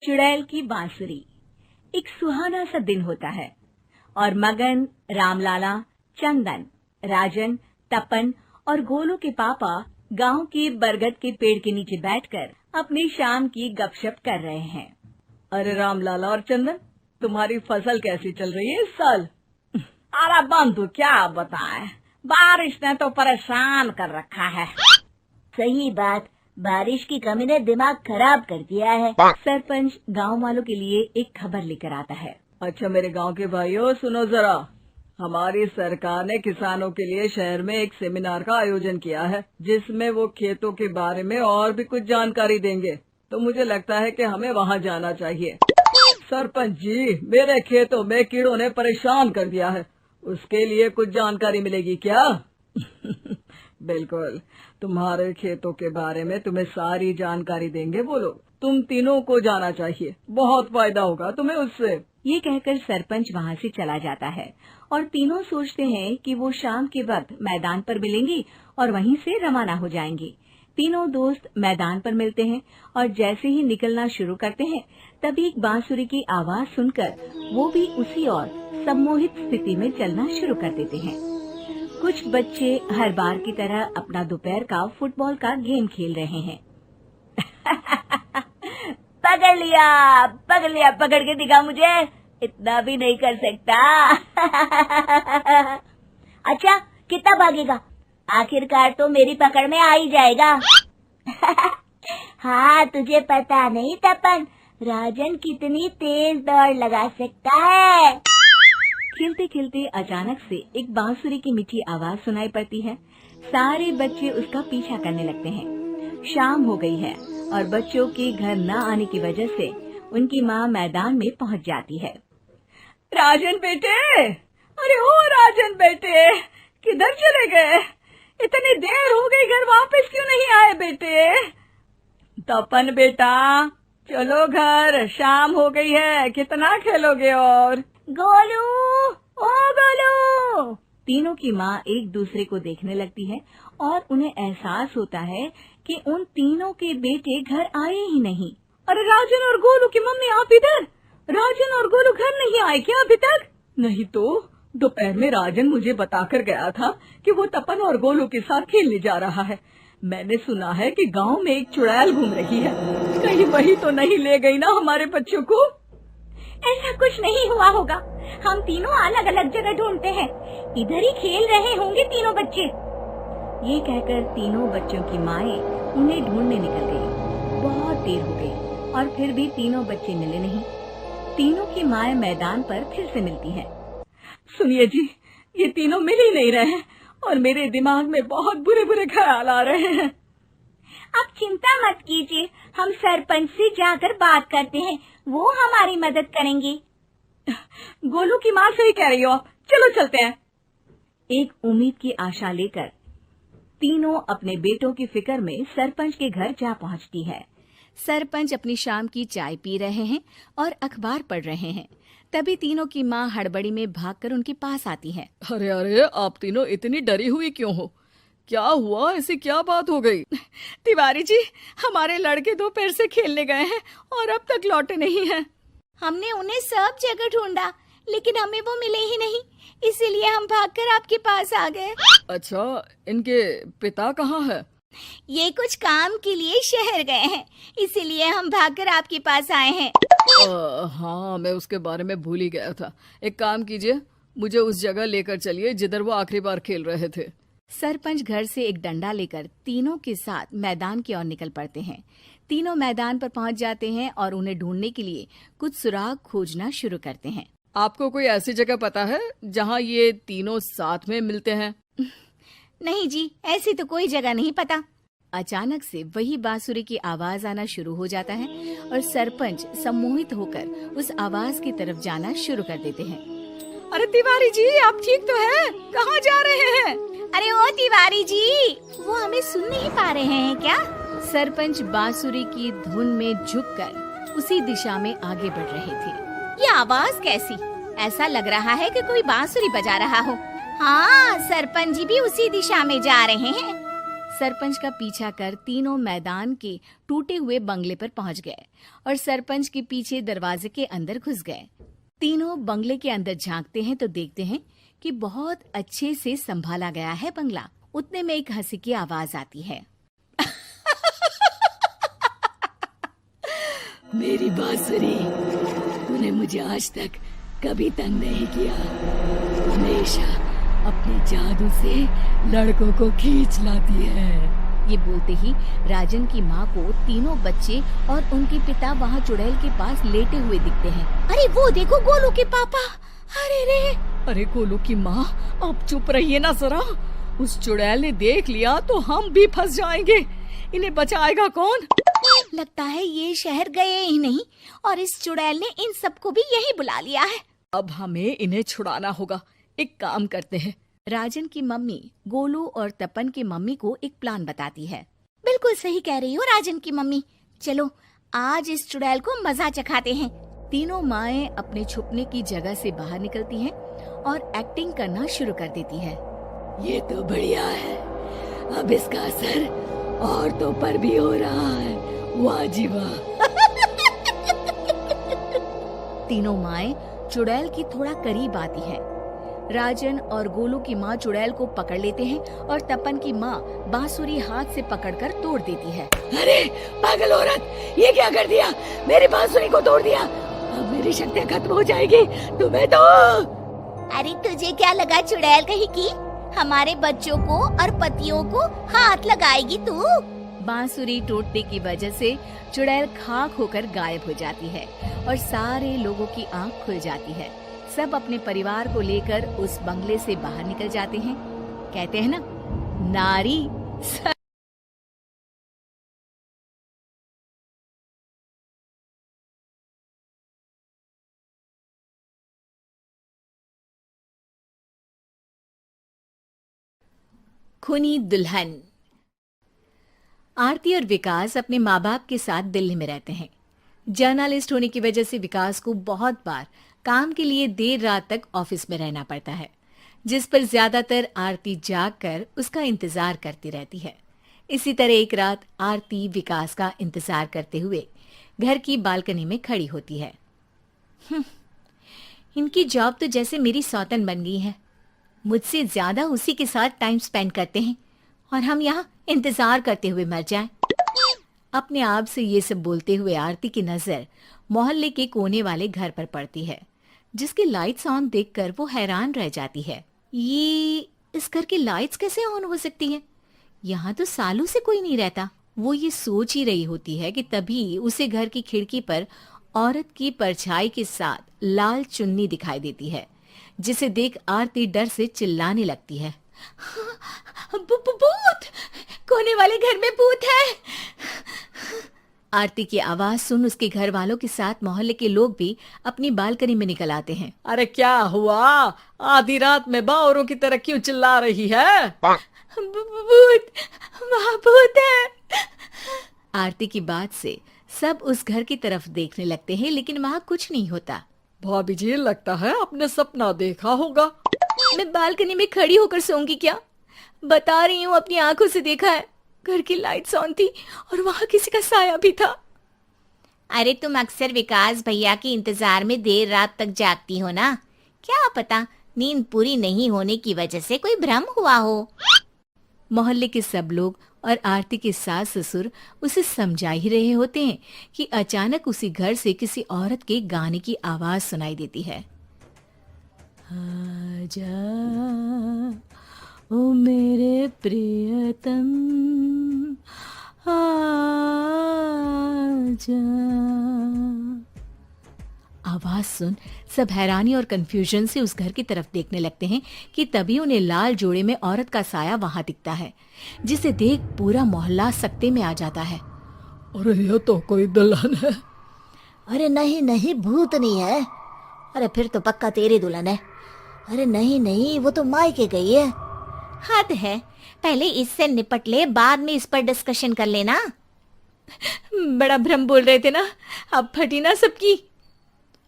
चुड़ैल की बांसुरी। एक सुहाना सा दिन होता है और मगन, रामलाला, चंदन, राजन, तपन और गोलू के पापा गांव के बरगद के पेड़ के नीचे बैठकर अपनी शाम की गपशप कर रहे हैं। अरे रामलाला और चंदन, तुम्हारी फसल कैसी चल रही है इस साल? अरे बंधु, क्या बताएं, बारिश ने तो परेशान कर रखा है। सही बात, बारिश की कमी ने दिमाग खराब कर दिया है। सरपंच गांव वालों के लिए एक खबर लेकर आता है। अच्छा मेरे गांव के भाइयों, सुनो जरा। हमारी सरकार ने किसानों के लिए शहर में एक सेमिनार का आयोजन किया है, जिसमें वो खेतों के बारे में और भी कुछ जानकारी देंगे। तो मुझे लगता है कि हमें वहां जाना चाहिए। सरपंच जी, मेरे खेतों में कीड़ों ने परेशान कर दिया है, उसके लिए कुछ जानकारी मिलेगी क्या? बिल्कुल, तुम्हारे खेतों के बारे में तुम्हें सारी जानकारी देंगे वो लोग। तुम तीनों को जाना चाहिए, बहुत फायदा होगा तुम्हें उससे। ये कहकर सरपंच वहाँ से चला जाता है और तीनों सोचते हैं कि वो शाम के वक्त मैदान पर मिलेंगे और वहीं से रवाना हो जाएंगे। तीनों दोस्त मैदान पर मिलते हैं और जैसे ही निकलना शुरू करते हैं तभी एक बांसुरी की आवाज सुनकर वो भी उसी ओर सम्मोहित स्थिति में चलना शुरू कर देते हैं। कुछ बच्चे हर बार की तरह अपना दोपहर का फुटबॉल का गेम खेल रहे हैं। पकड़ लिया, पकड़ के दिखा मुझे, इतना भी नहीं कर सकता। अच्छा, कितना भागेगा? आखिरकार तो मेरी पकड़ में आ ही जाएगा। हाँ, तुझे पता नहीं तपन, राजन कितनी तेज दौड़ लगा सकता है। खेलते खेलते अचानक से एक बांसुरी की मीठी आवाज सुनाई पड़ती है। सारे बच्चे उसका पीछा करने लगते हैं। शाम हो गई है और बच्चों के घर न आने की वजह से उनकी माँ मैदान में पहुँच जाती है। राजन बेटे, अरे ओ राजन बेटे, किधर चले गए? इतनी देर हो गई, घर वापस क्यों नहीं आए बेटे? तपन बेटा, चलो घर, शाम हो गई है, कितना खेलोगे? और गोलू, ओ गोलू! तीनों की माँ एक दूसरे को देखने लगती है और उन्हें एहसास होता है कि उन तीनों के बेटे घर आए ही नहीं। अरे राजन और गोलू की मम्मी, आप इधर? राजन और गोलू घर नहीं आए क्या अभी तक? नहीं तो दोपहर में राजन मुझे बताकर गया था कि वो तपन और गोलू के साथ खेलने जा रहा है। मैंने सुना है कि गांव में एक चुड़ैल घूम रही है, कहीं वही तो नहीं ले गई ना हमारे बच्चों को? ऐसा कुछ नहीं हुआ होगा, हम तीनों अलग अलग जगह ढूंढते हैं, इधर ही खेल रहे होंगे तीनों बच्चे। ये कहकर तीनों बच्चों की माएं उन्हें ढूंढने निकल गई। बहुत देर हो गई और फिर भी तीनों बच्चे मिले नहीं। तीनों की माएं मैदान पर फिर से मिलती हैं। सुनिए जी, ये तीनों मिल ही नहीं रहे हैं और मेरे दिमाग में बहुत बुरे बुरे ख्याल आ रहे हैं। आप चिंता मत कीजिए, हम सरपंच से जाकर बात करते हैं, वो हमारी मदद करेंगे। गोलू की माँ सही कह रही हो, चलो चलते हैं। एक उम्मीद की आशा लेकर तीनों अपने बेटों की फिक्र में सरपंच के घर जा पहुंचती है। सरपंच अपनी शाम की चाय पी रहे हैं और अखबार पढ़ रहे हैं। तभी तीनों की माँ हड़बड़ी में भागकर उनके पास आती है। अरे अरे, आप तीनों इतनी डरी हुई क्यों हो? क्या हुआ? ऐसी क्या बात हो गई? तिवारी जी, हमारे लड़के दोपहर से खेलने गए हैं और अब तक लौटे नहीं हैं। हमने उन्हें सब जगह ढूंढा, लेकिन हमें वो मिले ही नहीं, इसीलिए हम भागकर आपके पास आ गए। अच्छा, इनके पिता कहाँ है? ये कुछ काम के लिए शहर गए हैं, इसीलिए हम भागकर आपके पास आए हैं। हाँ, मैं उसके बारे में भूल ही गया था। एक काम कीजिए, मुझे उस जगह लेकर चलिए जिधर वो आखिरी बार खेल रहे थे। सरपंच घर से एक डंडा लेकर तीनों के साथ मैदान की ओर निकल पड़ते हैं। तीनों मैदान पर पहुंच जाते हैं और उन्हें ढूंढने के लिए कुछ सुराग खोजना शुरू करते हैं। आपको कोई ऐसी जगह पता है जहां ये तीनों साथ में मिलते हैं? नहीं जी, ऐसी तो कोई जगह नहीं पता। अचानक से वही बांसुरी की आवाज आना शुरू हो जाता है और सरपंच सम्मोहित होकर उस आवाज की तरफ जाना शुरू कर देते हैं। अरे तिवारी जी, आप ठीक तो हैं? कहाँ जा रहे हैं? अरे ओ तिवारी जी, वो हमें सुन नहीं पा रहे हैं क्या? सरपंच बांसुरी की धुन में झुककर उसी दिशा में आगे बढ़ रहे थे। ये आवाज कैसी? ऐसा लग रहा है कि कोई बांसुरी बजा रहा हो। हाँ, सरपंच जी भी उसी दिशा में जा रहे हैं। सरपंच का पीछा कर तीनों मैदान के टूटे हुए बंगले पर पहुंच गए और सरपंच के पीछे दरवाजे के अंदर घुस गए। तीनों बंगले के अंदर झांकते हैं तो देखते हैं कि बहुत अच्छे से संभाला गया है बंगला। उतने में एक हंसी की आवाज आती है। मेरी बांसुरी, तूने मुझे आज तक कभी तंग नहीं किया। हमेशा अपने जादू से लड़कों को खींच लाती है। ये बोलते ही राजन की माँ को तीनों बच्चे और उनके पिता वहाँ चुड़ैल के पास लेटे हुए दिखते हैं। अरे वो देखो गोलू के पापा। अरे रे। अरे गोलू की माँ, आप चुप रहिए ना जरा। उस चुड़ैल ने देख लिया तो हम भी फंस जाएंगे। इन्हें बचाएगा कौन? लगता है ये शहर गए ही नहीं और इस चुड़ैल ने इन सबको भी यही बुला लिया है। अब हमें इन्हें छुड़ाना होगा। एक काम करते हैं। राजन की मम्मी गोलू और तपन की मम्मी को एक प्लान बताती है। बिल्कुल सही कह रही हो राजन की मम्मी। चलो आज इस चुड़ैल को मजा चखाते हैं। तीनों माएं अपने छुपने की जगह से बाहर निकलती हैं और एक्टिंग करना शुरू कर देती है। ये तो बढ़िया है। अब इसका असर औरतों पर भी हो रहा है। वाह जी वाह। तीनों माएं चुड़ैल की थोड़ा करीब आती है। राजन और गोलू की माँ चुड़ैल को पकड़ लेते हैं और तपन की माँ बांसुरी हाथ से पकड़कर तोड़ देती है। अरे पागल औरत, ये क्या कर दिया? मेरी बांसुरी को तोड़ दिया। अब मेरी शक्तियाँ खत्म हो जाएगी। तुम्हें तो अरे तुझे क्या लगा चुड़ैल कहीं की हमारे बच्चों को और पतियों को हाथ लगाएगी तू? बांसुरी टूटने की वजह से चुड़ैल खाक होकर गायब हो जाती है और सारे लोगों की आंख खुल जाती है। सब अपने परिवार को लेकर उस बंगले से बाहर निकल जाते हैं। कहते हैं ना, नारी खूनी दुल्हन। आरती और विकास अपने माँ बाप के साथ दिल्ली में रहते हैं। जर्नलिस्ट होने की वजह से विकास को बहुत बार काम के लिए देर रात तक ऑफिस में रहना पड़ता है, जिस पर ज्यादातर आरती जाग कर उसका इंतजार करती रहती है। इसी तरह एक रात आरती विकास का इंतजार करते हुए घर की बालकनी में खड़ी होती है। इनकी जॉब तो जैसे मेरी सौतन बन गई है। मुझसे ज्यादा उसी के साथ टाइम स्पेंड करते हैं और हम यहाँ इंतजार करते हुए मर जाएं। अपने आप से ये सब बोलते हुए आरती की नजर मोहल्ले के कोने वाले घर पर पड़ती है, जिसकी लाइट्स ऑन देखकर वो हैरान रह जाती है। ये इस घर की लाइट्स कैसे ऑन हो सकती हैं? यहाँ तो सालों से कोई नहीं रहता। वो ये सोच ही रही होती है कि तभी उसे घर की खिड़की पर औरत की परछाई के साथ लाल चुन्नी दिखाई देती है, जिसे देख आरती डर से चिल्लाने लगती है। भूत! कोने वाले घर में भूत है। आरती की आवाज सुन उसके घर वालों के साथ मोहल्ले के लोग भी अपनी बालकनी में निकल आते हैं। अरे क्या हुआ? आधी रात में बावरों की तरह क्यों चिल्ला रही है? भूत! वहाँ भूत है। आरती की बात से सब उस घर की तरफ देखने लगते हैं, लेकिन वहाँ कुछ नहीं होता। भाभी जी, लगता है आपने सपना देखा होगा। मैं बालकनी में खड़ी होकर सोऊंगी क्या? बता रही हूँ, अपनी आंखों से देखा है। घर की लाइट्स ऑन थी और वहाँ किसी का साया भी था। अरे तुम अक्सर विकास भैया के इंतजार में देर रात तक जागती हो ना, क्या पता नींद पूरी नहीं होने की वजह से कोई भ्रम हुआ हो। मोहल्ले के सब लोग और आरती के सास ससुर उसे समझा ही रहे होते हैं कि अचानक उसी घर से किसी औरत के गाने की आवाज सुनाई देती है। आजा ओ मेरे प्रियतम आजा। आवाज सुन सब हैरानी और कंफ्यूजन से उस घर की तरफ देखने लगते हैं कि तभी उन्हें लाल जोड़े में औरत का साया वहां दिखता है, जिसे देख पूरा मोहल्ला सकते में आ जाता है। अरे ये तो कोई दुल्हन है। अरे नहीं नहीं, भूत नहीं है। अरे फिर तो पक्का तेरी दुल्हन है। अरे नहीं नहीं, वो तो मायके गई है। हद है, पहले इससे निपट ले, बाद में इस पर डिस्कशन कर लेना। बड़ा भ्रम बोल रहे थे ना, अब फटी ना सबकी।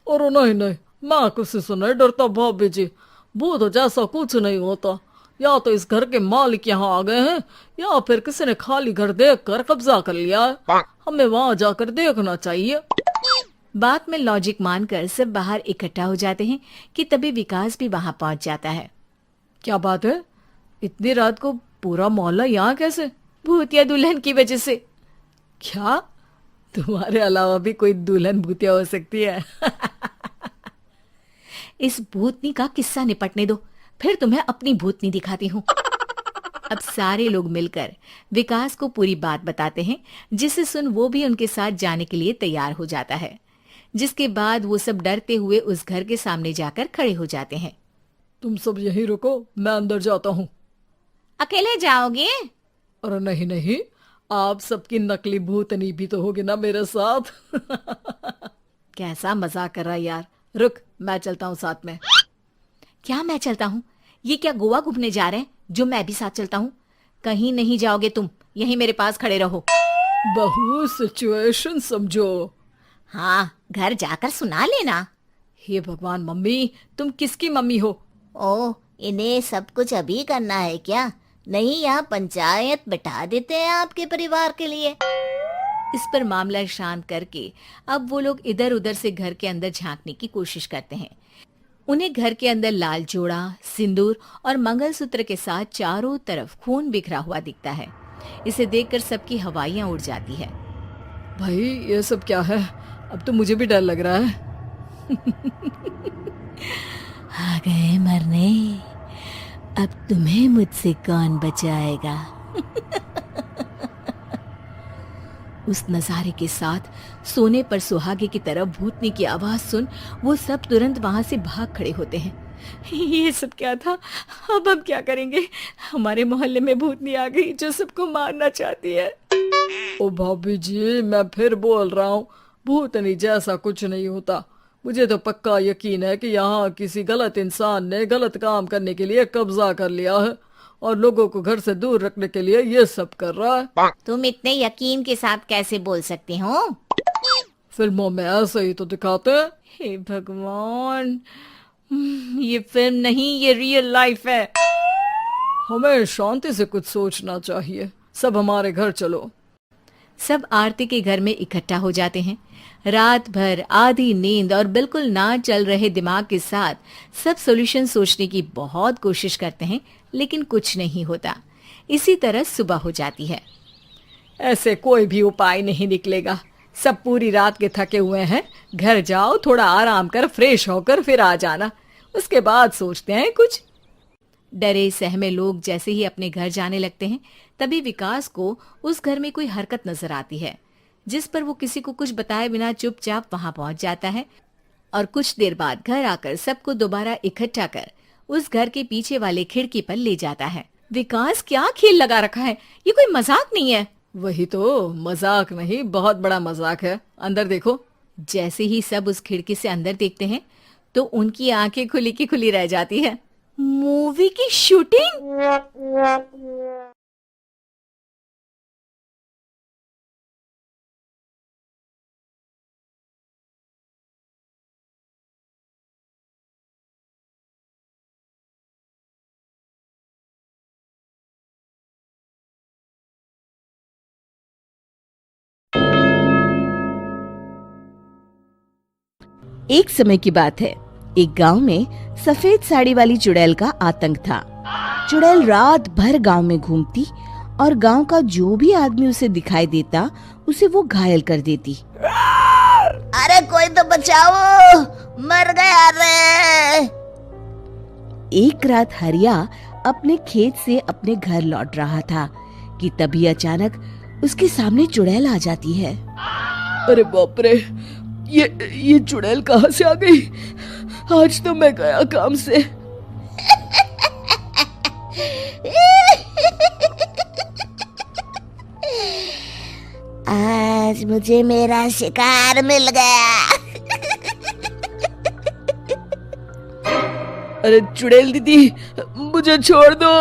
और नहीं नहीं, मैं किसी से नहीं डरता भाभी जी। भूत जैसा कुछ नहीं होता। या तो इस घर के मालिक यहाँ आ गए हैं या फिर किसी ने खाली घर देखकर कब्जा कर लिया है। हमें वहाँ जाकर देखना चाहिए। बात में लॉजिक मानकर सब बाहर इकट्ठा हो जाते हैं कि तभी विकास भी वहां पहुंच जाता है। क्या बात है, इतनी रात को पूरा मोहल्ला यहाँ कैसे? भूतिया दुल्हन की वजह से। क्या तुम्हारे अलावा भी कोई दुल्हन भूतिया हो सकती है? इस भूतनी का किस्सा निपटने दो, फिर तुम्हें अपनी भूतनी दिखाती हूँ। अब सारे लोग मिलकर विकास को पूरी बात बताते हैं, जिसे सुन वो भी उनके साथ जाने के लिए तैयार हो जाता है। जिसके बाद वो सब डरते हुए उस घर के सामने जाकर खड़े हो जाते हैं। तुम सब यहीं रुको, मैं अंदर जाता हूँ। अकेले जाओगे? अरे नहीं नहीं, आप सबकी नकली भूतनी भी तो होगी ना मेरे साथ। कैसा मजाक कर रहा है यार। रुक, मैं चलता हूँ साथ में। क्या मैं चलता हूँ? ये क्या गोवा घूमने जा रहे हैं जो मैं भी साथ चलता हूँ? कहीं नहीं जाओगे तुम, यहीं मेरे पास खड़े रहो। बहू सिचुएशन समझो। हाँ, घर जाकर सुना लेना। हे भगवान, मम्मी तुम किसकी मम्मी हो? ओह, इन्हें सब कुछ अभी करना है क्या? नहीं, यहाँ पंचायत बैठा देते हैं आपके परिवार के लिए। इस पर मामला शांत करके अब वो लोग इधर उधर से घर के अंदर झांकने की कोशिश करते हैं। उन्हें घर के अंदर लाल जोड़ा, सिंदूर और मंगलसूत्र के साथ चारों तरफ खून बिखरा हुआ दिखता है। इसे देखकर सबकी हवाइयां उड़ जाती है। भाई ये सब क्या है? अब तो मुझे भी डर लग रहा है। आ गए मरने, अब तुम्हें मुझसे कौन बचाएगा? उस नजारे के साथ सोने पर सुहागे की तरफ भूतनी की आवाज सुन वो सब तुरंत वहां से भाग खड़े होते हैं। ये सब क्या था? अब हम क्या करेंगे? हमारे मोहल्ले में भूतनी आ गई जो सबको मारना चाहती है। ओ भाभी जी, मैं फिर बोल रहा हूँ, भूतनी जैसा कुछ नहीं होता। मुझे तो पक्का यकीन है कि यहाँ किसी गलत इंसान ने गलत काम करने के लिए कब्जा कर लिया है और लोगों को घर से दूर रखने के लिए ये सब कर रहा है। तुम इतने यकीन के साथ कैसे बोल सकते हो? फिल्मों में ऐसे ही तो दिखाते हैं। हे भगवान, ये फिल्म नहीं, ये रियल लाइफ है। हमें शांति से कुछ सोचना चाहिए। सब हमारे घर चलो। सब आरती के घर में इकट्ठा हो जाते हैं। रात भर आधी नींद और बिल्कुल ना चल रहे दिमाग के साथ सब सॉल्यूशन सोचने की बहुत कोशिश करते हैं, लेकिन कुछ नहीं होता। इसी तरह सुबह हो जाती है। ऐसे कोई भी उपाय नहीं निकलेगा। सब पूरी रात के थके हुए हैं। घर जाओ, थोड़ा आराम कर, फ्रेश होकर फिर आ जाना, उसके बाद सोचते हैं कुछ। डरे सहमे लोग जैसे ही अपने घर जाने लगते हैं, तभी विकास को उस घर में कोई हरकत नजर आती है, जिस पर वो किसी को कुछ बताए बिना चुपचाप वहां पहुंच जाता है और कुछ देर बाद घर आकर सबको दोबारा इकट्ठा कर उस घर के पीछे वाले खिड़की पर ले जाता है। विकास, क्या खेल लगा रखा है? ये कोई मजाक नहीं है। वही तो, मजाक नहीं, बहुत बड़ा मजाक है। अंदर देखो। जैसे ही सब उस खिड़की से अंदर देखते हैं तो उनकी आंखें खुली की खुली रह जाती है। मूवी की शूटिंग! एक समय की बात है, एक गांव में सफेद साड़ी वाली चुड़ैल का आतंक था। चुड़ैल रात भर गांव में घूमती और गांव का जो भी आदमी उसे दिखाई देता उसे वो घायल कर देती। अरे कोई तो बचाओ, मर गया रे। एक रात हरिया अपने खेत से अपने घर लौट रहा था कि तभी अचानक उसके सामने चुड़ैल आ जाती है। अरे बाप रे, ये चुड़ैल कहाँ से आ गई? आज तो मैं गया काम से। आज मुझे मेरा शिकार मिल गया। अरे चुड़ैल दीदी, मुझे छोड़ दो।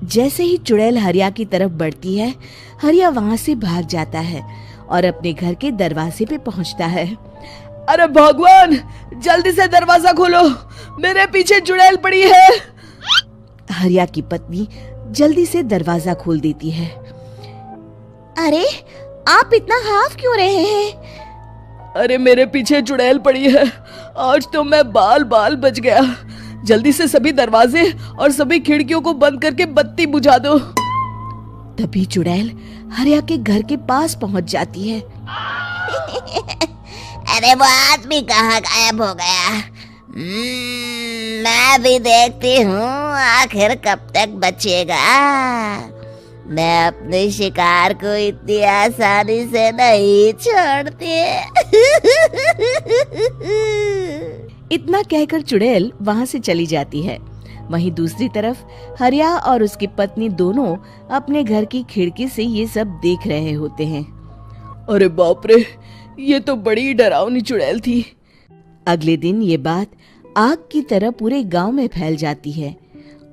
जैसे ही चुड़ैल हरिया की तरफ बढ़ती है, हरिया वहाँ से भाग जाता है और अपने घर के दरवाजे पे पहुँचता है। अरे भगवान, जल्दी से दरवाजा खोलो, मेरे पीछे चुड़ैल पड़ी है। हरिया की पत्नी जल्दी से दरवाजा खोल देती है। अरे आप इतना हाफ क्यों रहे हैं? अरे मेरे पीछे चुड़ैल पड़ी है, आज तो मैं बाल बाल बच गया। जल्दी से सभी दरवाजे और सभी खिड़कियों को बंद करके बत्ती बुझा दो। तभी चुड़ैल हरिया के घर के पास पहुंच जाती है। अरे वो आदमी कहाँ गायब हो गया? मैं भी देखती हूँ आखिर कब तक बचेगा। मैं अपने शिकार को इतनी आसानी से नहीं छोड़ती। इतना कहकर चुड़ैल वहां से चली जाती है। वहीं दूसरी तरफ हरिया और उसकी पत्नी दोनों अपने घर की खिड़की से ये सब देख रहे होते हैं। अरे बाप रे, ये तो बड़ी डरावनी चुड़ैल थी। अगले दिन ये बात आग की तरह पूरे गांव में फैल जाती है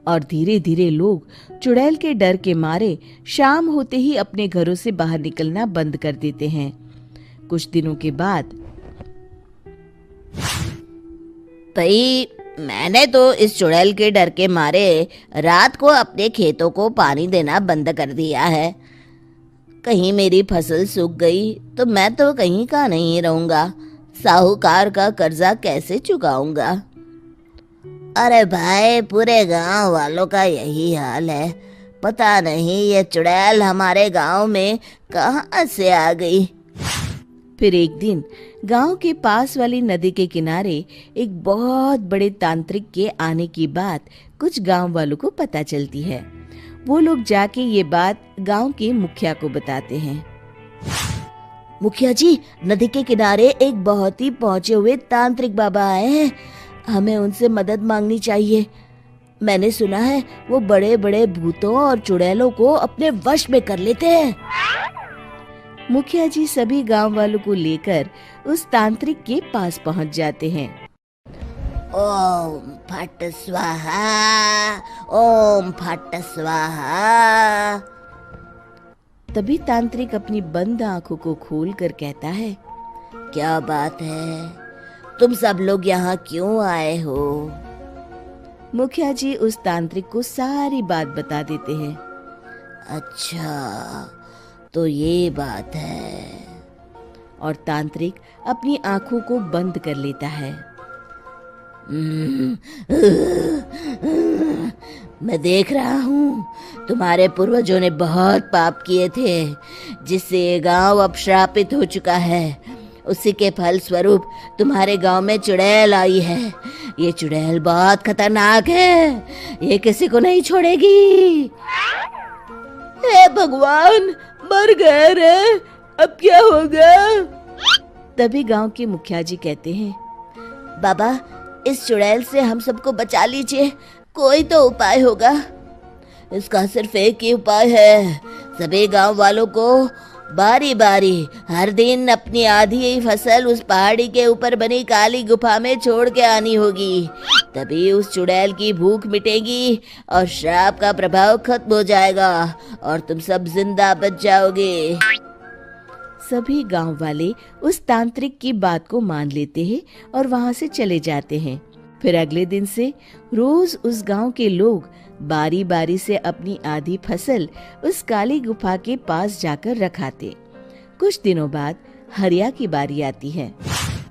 और धीरे धीरे लोग चुड़ैल के डर के मारे शाम होते ही अपने घरों से बाहर निकलना बंद कर देते हैं। कुछ दिनों के बाद भाई, मैंने तो इस चुड़ैल के डर के मारे रात को अपने खेतों को पानी देना बंद कर दिया है। कहीं मेरी फसल सूख गई तो मैं तो कहीं का नहीं रहूंगा। साहूकार का कर्जा कैसे चुकाऊंगा? अरे भाई, पूरे गांव वालों का यही हाल है। पता नहीं ये चुड़ैल हमारे गांव में कहां से आ गई। फिर एक दिन गांव के पास वाली नदी के किनारे एक बहुत बड़े तांत्रिक के आने की बात कुछ गांव वालों को पता चलती है। वो लोग जाके ये बात गांव के मुखिया को बताते हैं। मुखिया जी, नदी के किनारे एक बहुत ही पहुंचे हुए तांत्रिक बाबा आए हैं। हमें उनसे मदद मांगनी चाहिए। मैंने सुना है वो बड़े बड़े भूतों और चुड़ैलों को अपने वश में कर लेते हैं। मुखिया जी सभी गांव वालों को लेकर उस तांत्रिक के पास पहुंच जाते हैं। ओम फट स्वाहा, ओम फट स्वाहा। तभी तांत्रिक अपनी बंद आंखों को खोलकर कहता है, क्या बात है? तुम सब लोग यहाँ क्यों आए हो? मुखिया जी उस तांत्रिक को सारी बात बता देते हैं। अच्छा, तो ये बात है। और तांत्रिक अपनी आंखों को बंद कर लेता है। मैं देख रहा हूँ तुम्हारे पूर्वजों ने बहुत पाप किए थे, जिससे ये गांव अब श्रापित हो चुका है। उसी के फल स्वरूप तुम्हारे गांव में चुड़ैल आई है। ये चुड़ैल बहुत खतरनाक है, ये किसी को नहीं छोड़ेगी। हे भगवान, मर गए रे, अब क्या होगा? तभी गांव के मुखिया जी कहते हैं, बाबा, इस चुड़ैल से हम सबको बचा लीजिए। कोई तो उपाय होगा। इसका सिर्फ एक ही उपाय है। सभी गांव वालों को बारी बारी हर दिन अपनी आधी फसल उस पहाड़ी के ऊपर बनी काली गुफा में छोड़ के आनी होगी। तभी उस चुड़ैल की भूख मिटेगी और श्राप का प्रभाव खत्म हो जाएगा और तुम सब जिंदा बच जाओगे। सभी गांव वाले उस तांत्रिक की बात को मान लेते हैं और वहां से चले जाते हैं। फिर अगले दिन से रोज उस गांव के लोग बारी बारी से अपनी आधी फसल उस काली गुफा के पास जाकर रखाते। कुछ दिनों बाद हरिया की बारी आती है।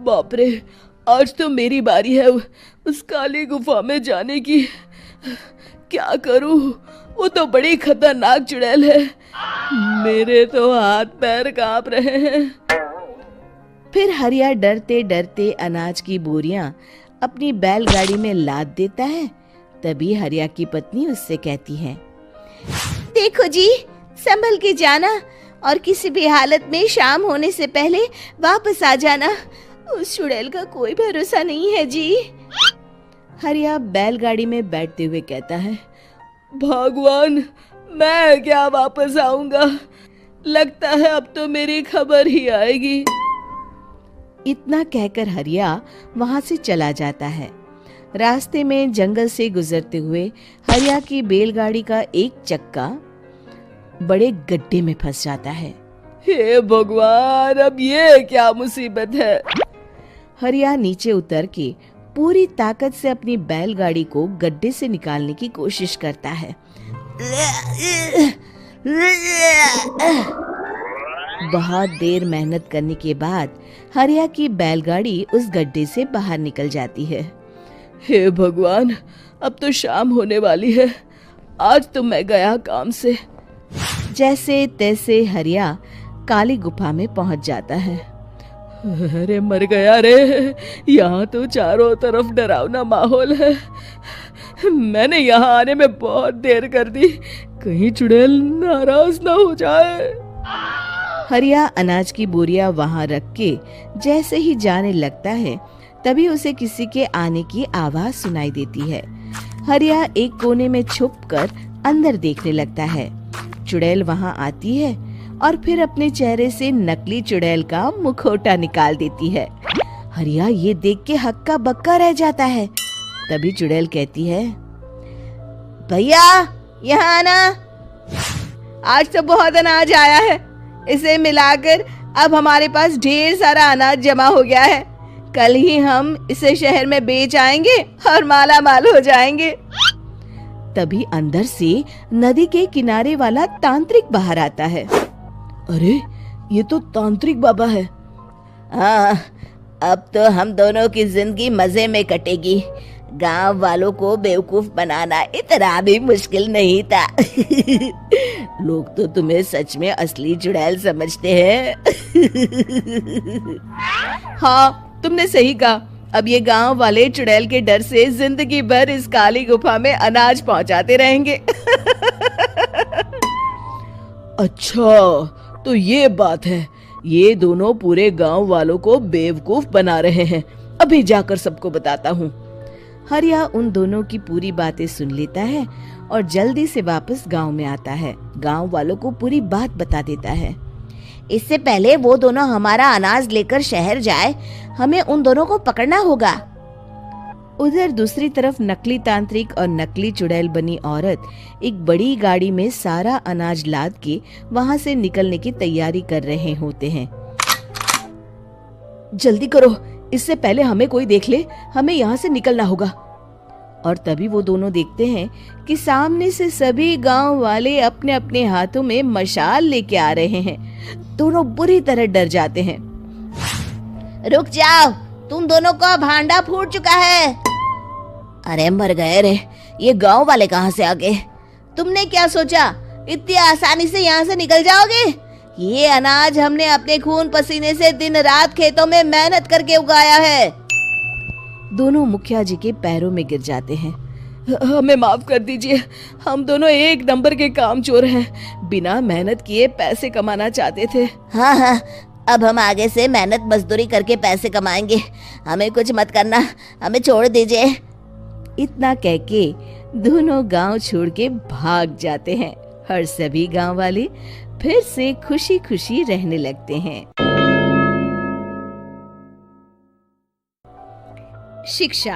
बाप रे, आज तो मेरी बारी है उस काली गुफा में जाने की। क्या करूं? वो तो बड़ी खतरनाक चुड़ैल है। मेरे तो हाथ पैर कांप रहे हैं। फिर हरिया डरते डरते अनाज की बोरियां अपनी बैलगाड़ी में लाद देता है। तभी हरिया की पत्नी उससे कहती है, देखो जी, संभल के जाना और किसी भी हालत में शाम होने से पहले वापस आ जाना। उस चुड़ैल का कोई भरोसा नहीं है जी। हरिया बैलगाड़ी में बैठते हुए कहता है, भगवान, मैं क्या वापस आऊंगा? लगता है अब तो मेरी खबर ही आएगी। इतना कहकर हरिया वहां से चला जाता है। रास्ते में जंगल से गुजरते हुए हरिया की बैलगाड़ी का एक चक्का बड़े गड्ढे में फंस जाता है। हे भगवान, अब ये क्या मुसीबत है? हरिया नीचे उतर के पूरी ताकत से अपनी बैलगाड़ी को गड्ढे से निकालने की कोशिश करता है। बहुत देर मेहनत करने के बाद हरिया की बैलगाड़ी उस गड्ढे से बाहर निकल जाती है। हे भगवान, अब तो शाम होने वाली है। आज तो मैं गया काम से। जैसे तैसे हरिया काली गुफा में पहुंच जाता है। अरे मर गया रे, यहाँ तो चारों तरफ डरावना माहौल है। मैंने यहाँ आने में बहुत देर कर दी, कहीं चुड़ैल नाराज ना हो जाए। हरिया अनाज की बोरियां वहां रख के जैसे ही जाने लगता है, तभी उसे किसी के आने की आवाज सुनाई देती है। हरिया एक कोने में छुपकर अंदर देखने लगता है। चुड़ैल वहां आती है और फिर अपने चेहरे से नकली चुड़ैल का मुखौटा निकाल देती है। हरिया ये देख के हक्का बक्का रह जाता है। तभी चुड़ैल कहती है, भैया यहाँ आना, आज तो बहुत अनाज आया है। इसे मिलाकर अब हमारे पास ढेर सारा अनाज जमा हो गया है। कल ही हम इसे शहर में बेच आएंगे और माला माल हो जाएंगे। तभी अंदर से नदी के किनारे वाला तांत्रिक बाहर आता है। अरे ये तो तांत्रिक बाबा है। हाँ, अब तो हम दोनों की जिंदगी मजे में कटेगी। गांव वालों को बेवकूफ बनाना इतना भी मुश्किल नहीं था। लोग तो तुम्हें सच में असली चुड़ैल समझते हैं। हाँ, तुमने सही कहा। अब ये गांव वाले चुड़ैल के डर से जिंदगी भर इस काली गुफा में अनाज पहुंचाते रहेंगे। अच्छा, तो ये बात है। ये दोनों पूरे गांव वालों को बेवकूफ बना रहे हैं। अभी जाकर सबको बताता हूँ। हरिया उन दोनों की पूरी बातें सुन लेता है और जल्दी से वापस गांव में आता है। गांव वालों को पूरी बात बता देता है। इससे पहले वो दोनों हमारा अनाज लेकर शहर जाए, हमें उन दोनों को पकड़ना होगा। उधर दूसरी तरफ नकली तांत्रिक और नकली चुड़ैल बनी औरत एक बड़ी गाड़ी में सारा अनाज लाद के वहां से निकलने की तैयारी कर रहे होते हैं। जल्दी करो, इससे पहले हमें कोई देख ले। हमें यहाँ से निकलना होगा। और तभी वो दोनों देखते हैं कि सामने से सभी गांव वाले अपने अपने हाथों में मशाल लेके आ रहे हैं। दोनों बुरी तरह डर जाते हैं। रुक जाओ, तुम दोनों का भांडा फूट चुका है। अरे मर गए रे, ये गांव वाले कहाँ से आ गए? तुमने क्या सोचा इतनी आसानी से यहाँ से निकल जाओगे? ये अनाज हमने अपने खून पसीने से दिन रात खेतों में मेहनत करके उगाया है। दोनों मुखिया जी के पैरों में गिर जाते हैं। हमें माफ कर दीजिए, हम दोनों एक नंबर के कामचोर हैं। बिना मेहनत किए पैसे कमाना चाहते थे। हाँ, अब हम आगे से मेहनत मजदूरी करके पैसे कमाएंगे। हमें कुछ मत करना, हमें छोड़ दीजिए। इतना कह के दोनों गांव छोड़ के भाग जाते हैं और सभी गांव वाले फिर से खुशी खुशी रहने लगते हैं। शिक्षा,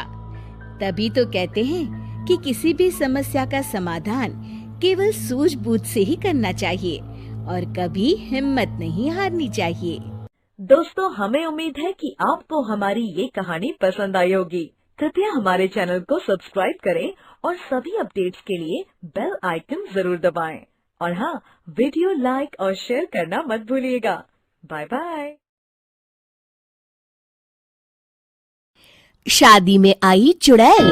तभी तो कहते हैं कि किसी भी समस्या का समाधान केवल सूझबूझ से ही करना चाहिए और कभी हिम्मत नहीं हारनी चाहिए। दोस्तों, हमें उम्मीद है कि आपको हमारी ये कहानी पसंद आई होगी। कृपया हमारे चैनल को सब्सक्राइब करें और सभी अपडेट्स के लिए बेल आइकन जरूर दबाएं। और हाँ, वीडियो लाइक और शेयर करना मत भूलिएगा। Bye bye. शादी में आई चुड़ैल।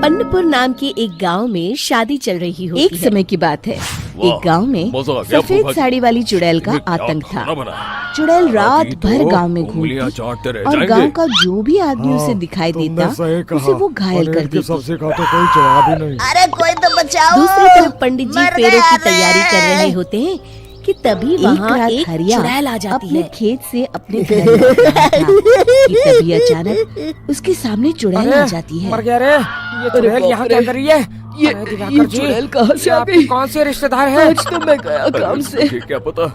अन्नपुर नाम के एक गांव में शादी चल रही होती है। एक समय की बात है, एक गांव में सफेद साड़ी वाली चुड़ैल का आतंक था। चुड़ैल रात भर गांव में घूमती और गांव का जो भी आदमी उसे दिखाई देता उसे वो घायल कर देती। अरे कोई तो बचाओ। दूसरी तरफ पंडित जी फेरों की तैयारी कर रहे होते हैं कि तभी वहाँ एक चुड़ैल आ जाती है। अपने खेत से अपने घर में था कि तभी अचानक उसके सामने चुड़ैल आ जाती है। मर गया रे, ये चुड़ैल यहाँ क्या कर रही है? ये चुड़ैल कहाँ से आ गई? कौन से रिश्तेदार हैं? आज तो मैं गया काम से। क्या पता,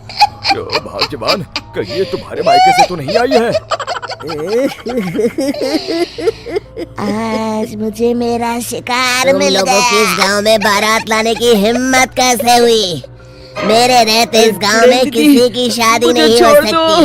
भाग्यवान, कहीं ये तुम्हारे मायके से तो नहीं आई है। आज मुझे मेरा शिकार मिल गया। तुम लोगों की इस गांव में बारात लाने की हिम्मत कैसे हुई? मेरे रहते इस गांव में किसी की शादी नहीं हो सकती।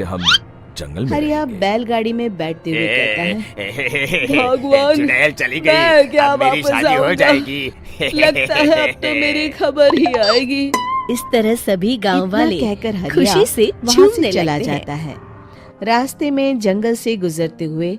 से हम जंगल में हरिया रहेंगे। बैलगाड़ी में बैठते हुए कहता है, भगवान, चुड़ैल चली गई, मैं क्या अब मेरी वापस शादी हो आऊंगा? जाएगी। लगता है अब तो मेरी खबर ही आएगी। इस तरह सभी गांव इतना वाले कहकर हरिया खुशी से वहाँ से झूमने चला लगते हैं। जाता है। रास्ते में जंगल से गुजरते हुए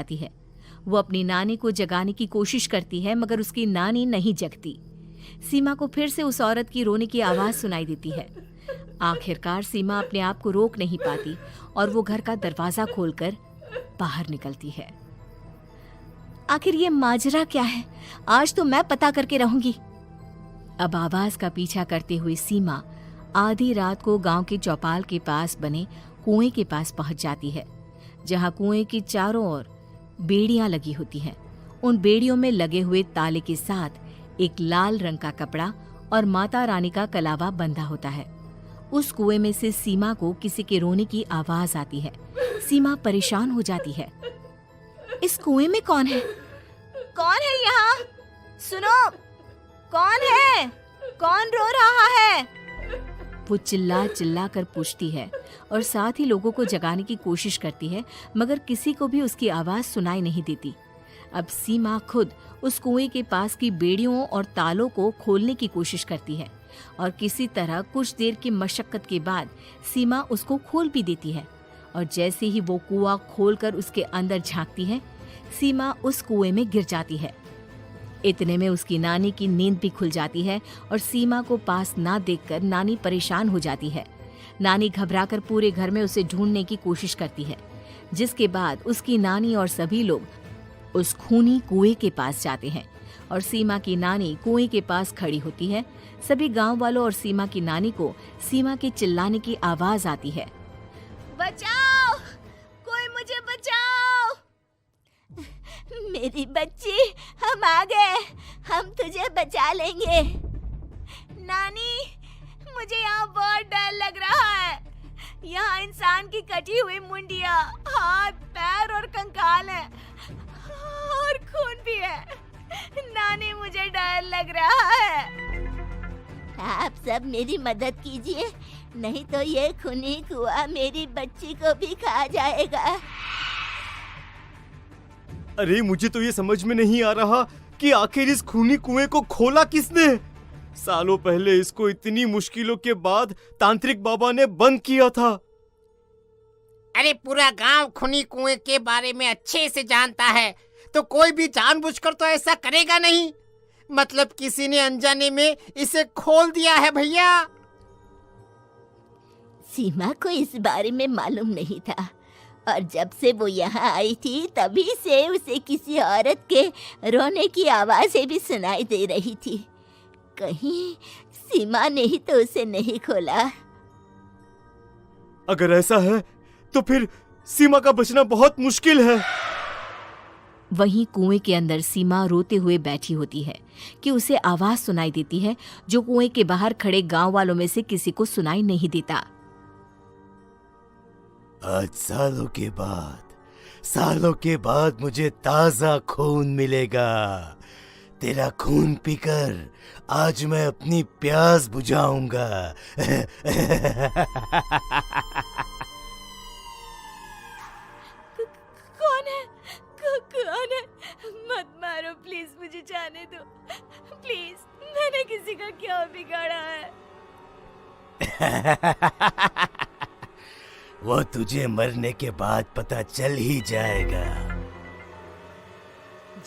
जाती है। वो अपनी नानी को जगाने की कोशिश करती है मगर उसकी नानी नहीं जगती। सीमा को फिर से उस औरत की रोने की आवाज सुनाई देती है। आखिरकार सीमा अपने आप को रोक नहीं पाती और वो घर का दरवाजा खोलकर बाहर निकलती है। आखिर ये माजरा क्या है? आज तो मैं पता करके रहूंगी। अब आवाज का पीछा करते हुए सीमा आधी रात को गांव के चौपाल के पास बने कुएं के पास पहुंच जाती है, जहां कुएं की चारों ओर बेड़ियां लगी होती हैं उन बेड़ियों में लगे हुए ताले के साथ एक लाल रंग का कपड़ा और माता रानी का कलावा बंधा होता है। उस कुएं में से सीमा को किसी के रोने की आवाज आती है। सीमा परेशान हो जाती है। इस कुएं में कौन है? कौन है यहाँ? सुनो, कौन है? कौन रो रहा है? वो चिल्ला चिल्ला कर पूछती है और साथ ही लोगों को जगाने की कोशिश करती है, मगर किसी को भी उसकी आवाज सुनाई नहीं देती। अब सीमा खुद उस कुएं के पास की बेड़ियों और तालों को खोलने की कोशिश करती है और किसी तरह कुछ देर की मशक्कत के बाद सीमा उसको खोल भी देती है। और जैसे ही वो कुआं खोलकर उसके अंदर झांकती है, सीमा उस कुएं में गिर जाती है। इतने में उसकी नानी की नींद भी खुल जाती है और सीमा को पास ना देखकर नानी परेशान हो जाती है। नानी घबराकर पूरे घर में उसे ढूंढने की कोशिश करती है, जिसके बाद उसकी नानी और सभी लोग उस खूनी कुएं के पास जाते हैं और सीमा की नानी कुएं के पास खड़ी होती है। सभी गांव वालों और सीमा की नानी को सीमा के चिल्लाने की आवाज आती है। बचाओ, कोई मुझे बचाओ। मेरी बच्ची, हम आ गए, हम तुझे बचा लेंगे। नानी, मुझे यहाँ बहुत डर लग रहा है। यहाँ इंसान की कटी हुई मुंडिया, हाथ, पैर और कंकाल है और खून भी है। नानी, मुझे डर लग रहा है। आप सब मेरी मदद कीजिए, नहीं तो ये खूनी कुआं मेरी बच्ची को भी खा जाएगा। अरे मुझे तो ये समझ में नहीं आ रहा कि आखिर इस खूनी कुएं को खोला किसने। सालों पहले इसको इतनी मुश्किलों के बाद तांत्रिक बाबा ने बंद किया था। अरे पूरा गांव खूनी कुएं के बारे में अच्छे से जानता है, तो कोई भी जानबूझकर तो ऐसा करेगा नहीं। मतलब किसी ने अनजाने में इसे खोल दिया है भैया। सीमा को इस बारे में मालूम नहीं था और जब से वो यहाँ आई थी तभी से उसे किसी औरत के रोने की आवाज़ें भी सुनाई दे रही थी। कहीं सीमा ने ही तो उसे नहीं खोला। अगर ऐसा है तो फिर सीमा का बचना बहुत मुश्किल है। वहीं कुएं के अंदर सीमा रोते हुए बैठी होती है कि उसे आवाज सुनाई देती है जो कुएं के बाहर खड़े गांव वालों में से किसी को सुनाई नहीं देता। आज सालों के बाद मुझे ताजा खून मिलेगा। तेरा खून पीकर आज मैं अपनी प्यास बुझाऊंगा। कौन है? मत मारो प्लीज, मुझे जाने दो प्लीज। मैंने किसी का क्या बिगाड़ा है? वो तुझे मरने के बाद पता चल ही जाएगा।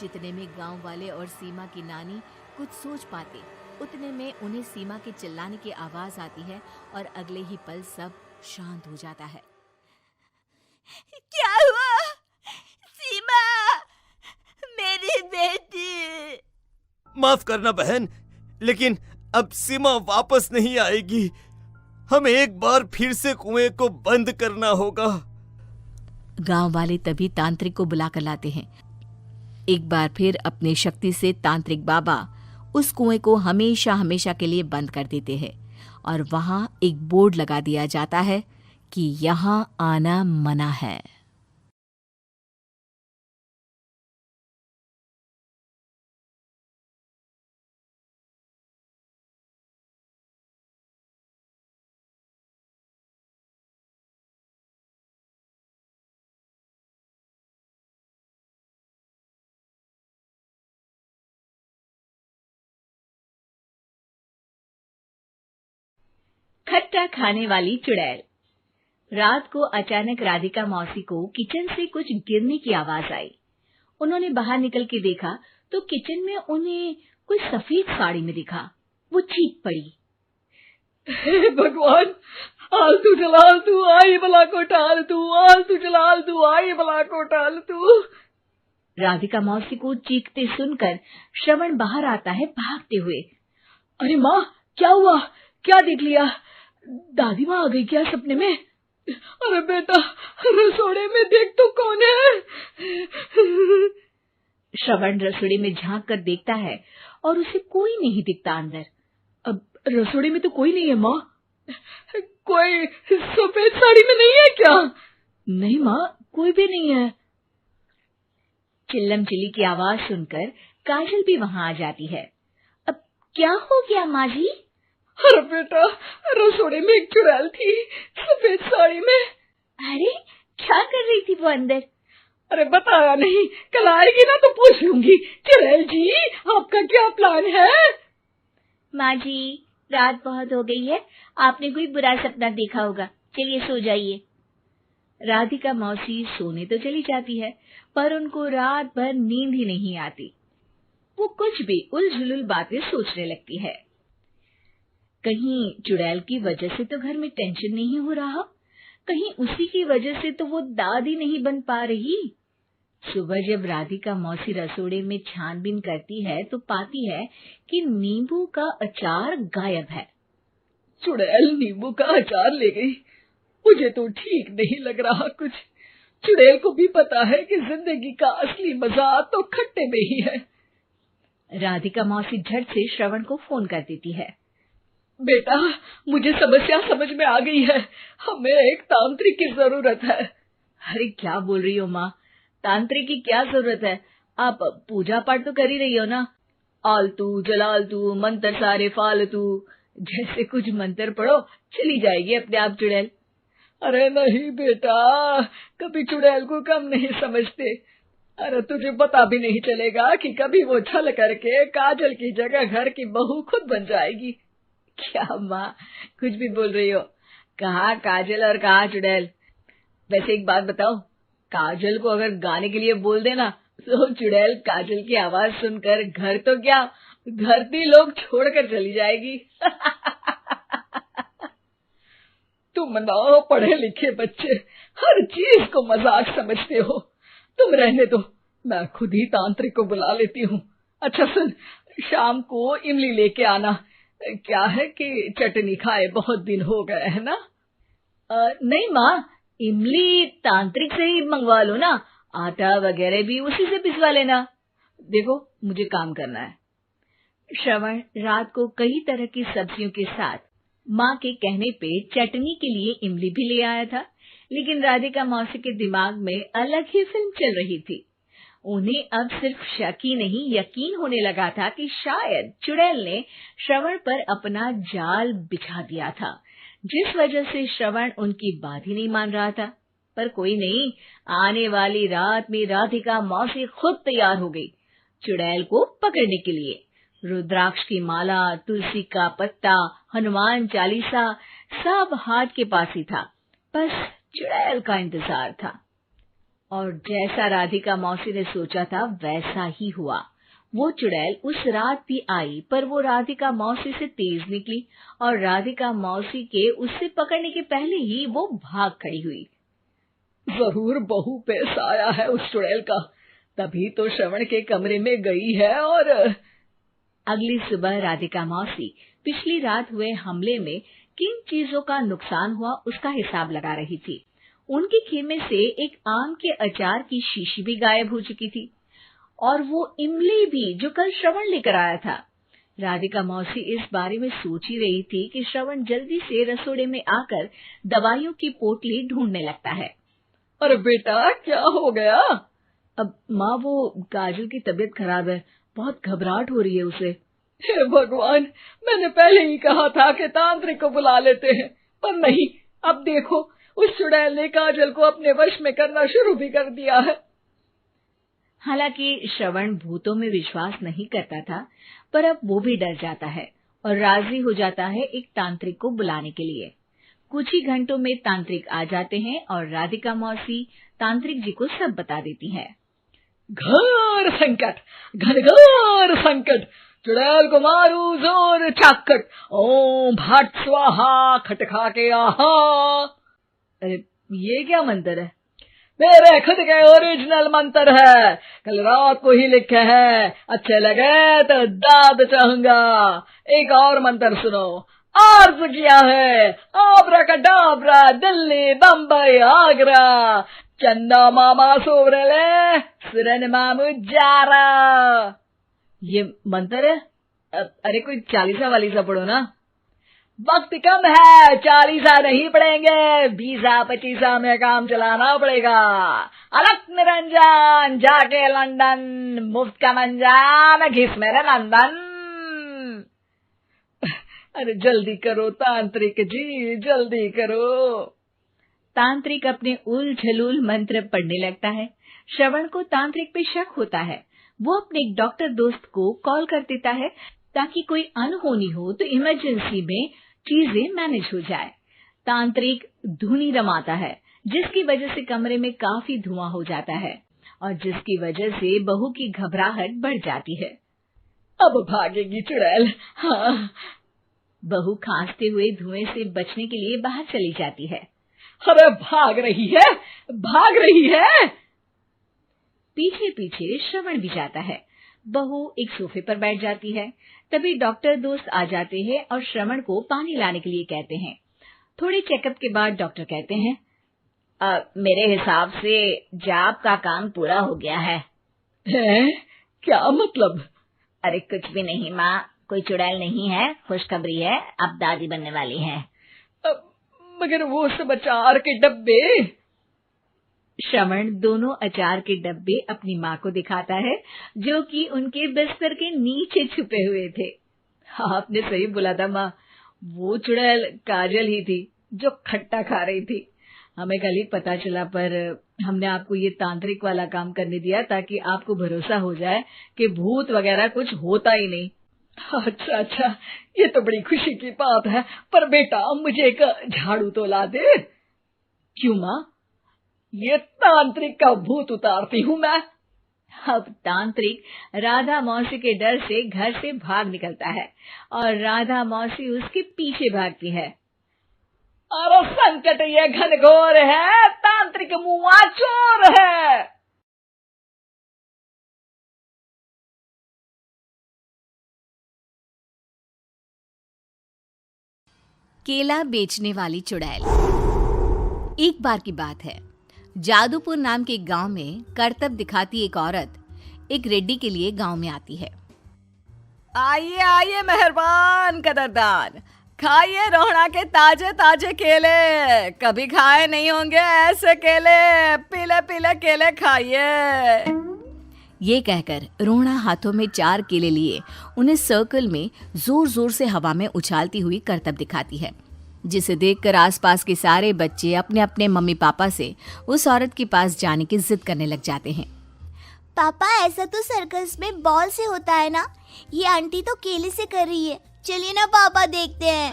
जितने में गांव वाले और सीमा की नानी कुछ सोच पाते, उतने में उन्हें सीमा के चिल्लाने की आवाज आती है और अगले ही पल सब शांत हो जाता है। क्या हुआ? सीमा, मेरी बेटी। माफ करना बहन, लेकिन अब सीमा वापस नहीं आएगी। हमें एक बार फिर से कुएं को बंद करना होगा। गांव वाले तभी तांत्रिक को बुलाकर लाते हैं। एक बार फिर अपनी शक्ति से तांत्रिक बाबा उस कुएं को हमेशा हमेशा के लिए बंद कर देते हैं और वहां एक बोर्ड लगा दिया जाता है कि यहां आना मना है। खट्टा खाने वाली चुड़ैल। रात को अचानक राधिका मौसी को किचन से कुछ गिरने की आवाज आई। उन्होंने बाहर निकल के देखा तो किचन में उन्हें कोई सफेद साड़ी में दिखा। वो चीख पड़ी, हे भगवान, आलतू जलाल तू आई बला को टाल तू, आलतू जलाल तू आई बला को टाल तू। राधिका मौसी को चीखते सुनकर श्रवण बाहर आता है भागते हुए। अरे माँ, क्या हुआ? क्या देख लिया? दादी माँ आ गई क्या सपने में? अरे बेटा, रसोड़े में देख तो कौन है? श्रवण रसोड़ी में झांक कर देखता है और उसे कोई नहीं दिखता अंदर। अब रसोड़ी में तो कोई नहीं है माँ। कोई सफेद साड़ी में नहीं है क्या? नहीं माँ, कोई भी नहीं है। चिल्लम चिल्ली की आवाज सुनकर काजल भी वहां आ जाती है। अब क्या हो गया माँ जी? अरे बेटा, रसोड़ी में एक चुड़ैल थी सफेद साड़ी में। अरे क्या कर रही थी वो अंदर? अरे बताया नहीं, कल आएगी ना तो पूछ लूंगी। चुड़ैल जी, आपका क्या प्लान है? माँ जी, रात बहुत हो गई है, आपने कोई बुरा सपना देखा होगा, चलिए सो जाइए। राधिका मौसी सोने तो चली जाती है, पर उनको रात भर नींद ही नहीं आती। वो कुछ भी उलझुल बातें सोचने लगती है। कहीं चुड़ैल की वजह से तो घर में टेंशन नहीं हो रहा, कहीं उसी की वजह से तो वो दादी नहीं बन पा रही। सुबह जब राधिका मौसी रसोड़े में छानबीन करती है तो पाती है कि नींबू का अचार गायब है। चुड़ैल नींबू का अचार ले गई, मुझे तो ठीक नहीं लग रहा कुछ। चुड़ैल को भी पता है कि जिंदगी का असली मजा तो खट्टे में ही है। राधिका मौसी झट से श्रवण को फोन कर देती है। बेटा, मुझे समस्या समझ में आ गई है, हमें एक तांत्रिक की जरूरत है। अरे क्या बोल रही हो माँ, तांत्रिक की क्या जरूरत है? आप पूजा पाठ तो कर ही रही हो ना। आलतू जलालतू मंत्र सारे फालतू जैसे कुछ मंत्र पढ़ो, चली जाएगी अपने आप चुड़ैल। अरे नहीं बेटा, कभी चुड़ैल को कम नहीं समझते। अरे तुझे पता भी नहीं चलेगा कि कभी वो छल करके काजल की जगह घर की बहू खुद बन जाएगी। क्या माँ, कुछ भी बोल रही हो? कहाँ काजल और कहाँ चुड़ैल? वैसे एक बात बताओ, काजल को अगर गाने के लिए बोल देना तो चुड़ैल काजल की आवाज सुनकर घर तो क्या, धरती लोग छोड़कर चली जाएगी। तुम ना पढ़े लिखे बच्चे हर चीज को मजाक समझते हो। तुम रहने दो, मैं खुद ही तांत्रिक को बुला लेती हूँ। अच्छा सुन, शाम को इमली लेके आना। क्या है कि चटनी खाए बहुत दिन हो गए है ना? नहीं माँ, इमली तांत्रिक से ही मंगवा लो ना, आटा वगैरह भी उसी से पिसवा लेना। देखो मुझे काम करना है। श्रवण रात को कई तरह की सब्जियों के साथ माँ के कहने पे चटनी के लिए इमली भी ले आया था, लेकिन राधिका मौसी के दिमाग में अलग ही फिल्म चल रही थी। उन्हें अब सिर्फ शक ही नहीं यकीन होने लगा था कि शायद चुड़ैल ने श्रवण पर अपना जाल बिछा दिया था, जिस वजह से श्रवण उनकी बात ही नहीं मान रहा था। पर कोई नहीं, आने वाली रात में राधिका मौसी खुद तैयार हो गई चुड़ैल को पकड़ने के लिए। रुद्राक्ष की माला, तुलसी का पत्ता, हनुमान चालीसा सब हाथ के पास ही था, बस चुड़ैल का इंतजार था। और जैसा राधिका मौसी ने सोचा था वैसा ही हुआ। वो चुड़ैल उस रात भी आई, पर वो राधिका मौसी से तेज निकली और राधिका मौसी के उससे पकड़ने के पहले ही वो भाग खड़ी हुई। जरूर बहू पे साया है उस चुड़ैल का, तभी तो श्रवण के कमरे में गई है। और अगली सुबह राधिका मौसी पिछली रात हुए हमले में किन चीजों का नुकसान हुआ उसका हिसाब लगा रही थी। उनके खेमे से एक आम के अचार की शीशी भी गायब हो चुकी थी, और वो इमली भी जो कल श्रवण लेकर आया था। राधिका मौसी इस बारे में सोच ही रही थी कि श्रवण जल्दी से रसोड़े में आकर दवाइयों की पोटली ढूंढने लगता है। अरे बेटा, क्या हो गया? अब माँ, वो काजल की तबीयत खराब है, बहुत घबराहट हो रही है उसे। हे भगवान, मैंने पहले ही कहा था कि तांत्रिक को बुला लेते हैं, पर नहीं। अब देखो, उस चुड़ैल ने काजल को अपने वश में करना शुरू भी कर दिया है। हालांकि श्रवण भूतों में विश्वास नहीं करता था, पर अब वो भी डर जाता है और राजी हो जाता है एक तांत्रिक को बुलाने के लिए। कुछ ही घंटों में तांत्रिक आ जाते हैं और राधिका मौसी तांत्रिक जी को सब बता देती है। घोर संकट, घनघोर संकट, चुड़ैल को मारू जोर चाकट, ओम भट स्वाहा खटखा के आहा। अरे ये क्या मंत्र है? मेरे खुद के ओरिजिनल मंत्र है, कल रात को ही लिखे हैं। अच्छे लगे तो दाद चाहूंगा। एक और मंत्र सुनो। अर्ज किया है आब्राकडाब्रा, दिल्ली बम्बई आगरा, चंदा मामा सोवरले सुरन मामू जारा। ये मंत्र है? अरे कोई 40 वालीसा पढ़ो ना। वक्त कम है, 40 नहीं पढ़ेंगे, 20-25 में काम चलाना पड़ेगा। अलग निरंजन जाके लंदन, मुफ्त का मंजान घिस मेरे नंदन। अरे जल्दी करो तांत्रिक जी, जल्दी करो। तांत्रिक अपने उल झलूल मंत्र पढ़ने लगता है। श्रवण को तांत्रिक पे शक होता है। वो अपने एक डॉक्टर दोस्त को कॉल कर देता है ताकि कोई अनहोनी हो तो इमरजेंसी में चीजें मैनेज हो जाए। तांत्रिक धुनी रमाता है, जिसकी वजह से कमरे में काफी धुआं हो जाता है और जिसकी वजह से बहू की घबराहट बढ़ जाती है। अब भागेगी चुड़ैल। हाँ। बहू खांसते हुए धुएं से बचने के लिए बाहर चली जाती है। अरे भाग रही है, भाग रही है। पीछे पीछे श्रवण भी जाता है। बहू एक सोफे पर बैठ जाती है। तभी डॉक्टर दोस्त आ जाते हैं और श्रवण को पानी लाने के लिए कहते हैं। थोड़े चेकअप के बाद डॉक्टर कहते हैं, मेरे हिसाब से जाप का काम पूरा हो गया है। क्या मतलब? अरे कुछ भी नहीं माँ, कोई चुड़ैल नहीं है, खुशखबरी है, अब दादी बनने वाली है। मगर वो सब अचार के डब्बे। श्रवण दोनों अचार के डब्बे अपनी माँ को दिखाता है, जो कि उनके बिस्तर के नीचे छुपे हुए थे। आपने सही बोला था माँ, वो चुड़ैल काजल ही थी जो खट्टा खा रही थी। हमें कल ही पता चला, पर हमने आपको ये तांत्रिक वाला काम करने दिया ताकि आपको भरोसा हो जाए कि भूत वगैरह कुछ होता ही नहीं। अच्छा अच्छा, ये तो बड़ी खुशी की बात है। पर बेटा मुझे एक झाड़ू तो ला दे। क्यों माँ? ये तांत्रिक का भूत उतारती हूँ मैं। अब तांत्रिक राधा मौसी के डर से घर से भाग निकलता है और राधा मौसी उसके पीछे भागती है। अरे संकट ये घनघोर है, तांत्रिक मुआ चोर है। केला बेचने वाली चुड़ैल। एक बार की बात है, जादूपुर नाम के एक गांव में करतब दिखाती एक औरत एक रेड्डी के लिए गांव में आती है। आइए आइए मेहरबान कदरदान, खाइए रोहड़ा के ताजे ताजे केले। कभी खाए नहीं होंगे ऐसे केले, पीले पीले केले खाइए। ये कहकर रोहड़ा हाथों में 4 केले लिए उन्हें सर्कल में जोर जोर से हवा में उछालती हुई करतब दिखाती है, जिसे देखकर आसपास के सारे बच्चे अपने अपने मम्मी पापा से उस औरत के पास जाने की जिद करने लग जाते हैं। पापा ऐसा तो सर्कस में बॉल से होता है ना, ये आंटी तो केले से कर रही है। चलिए ना पापा देखते हैं।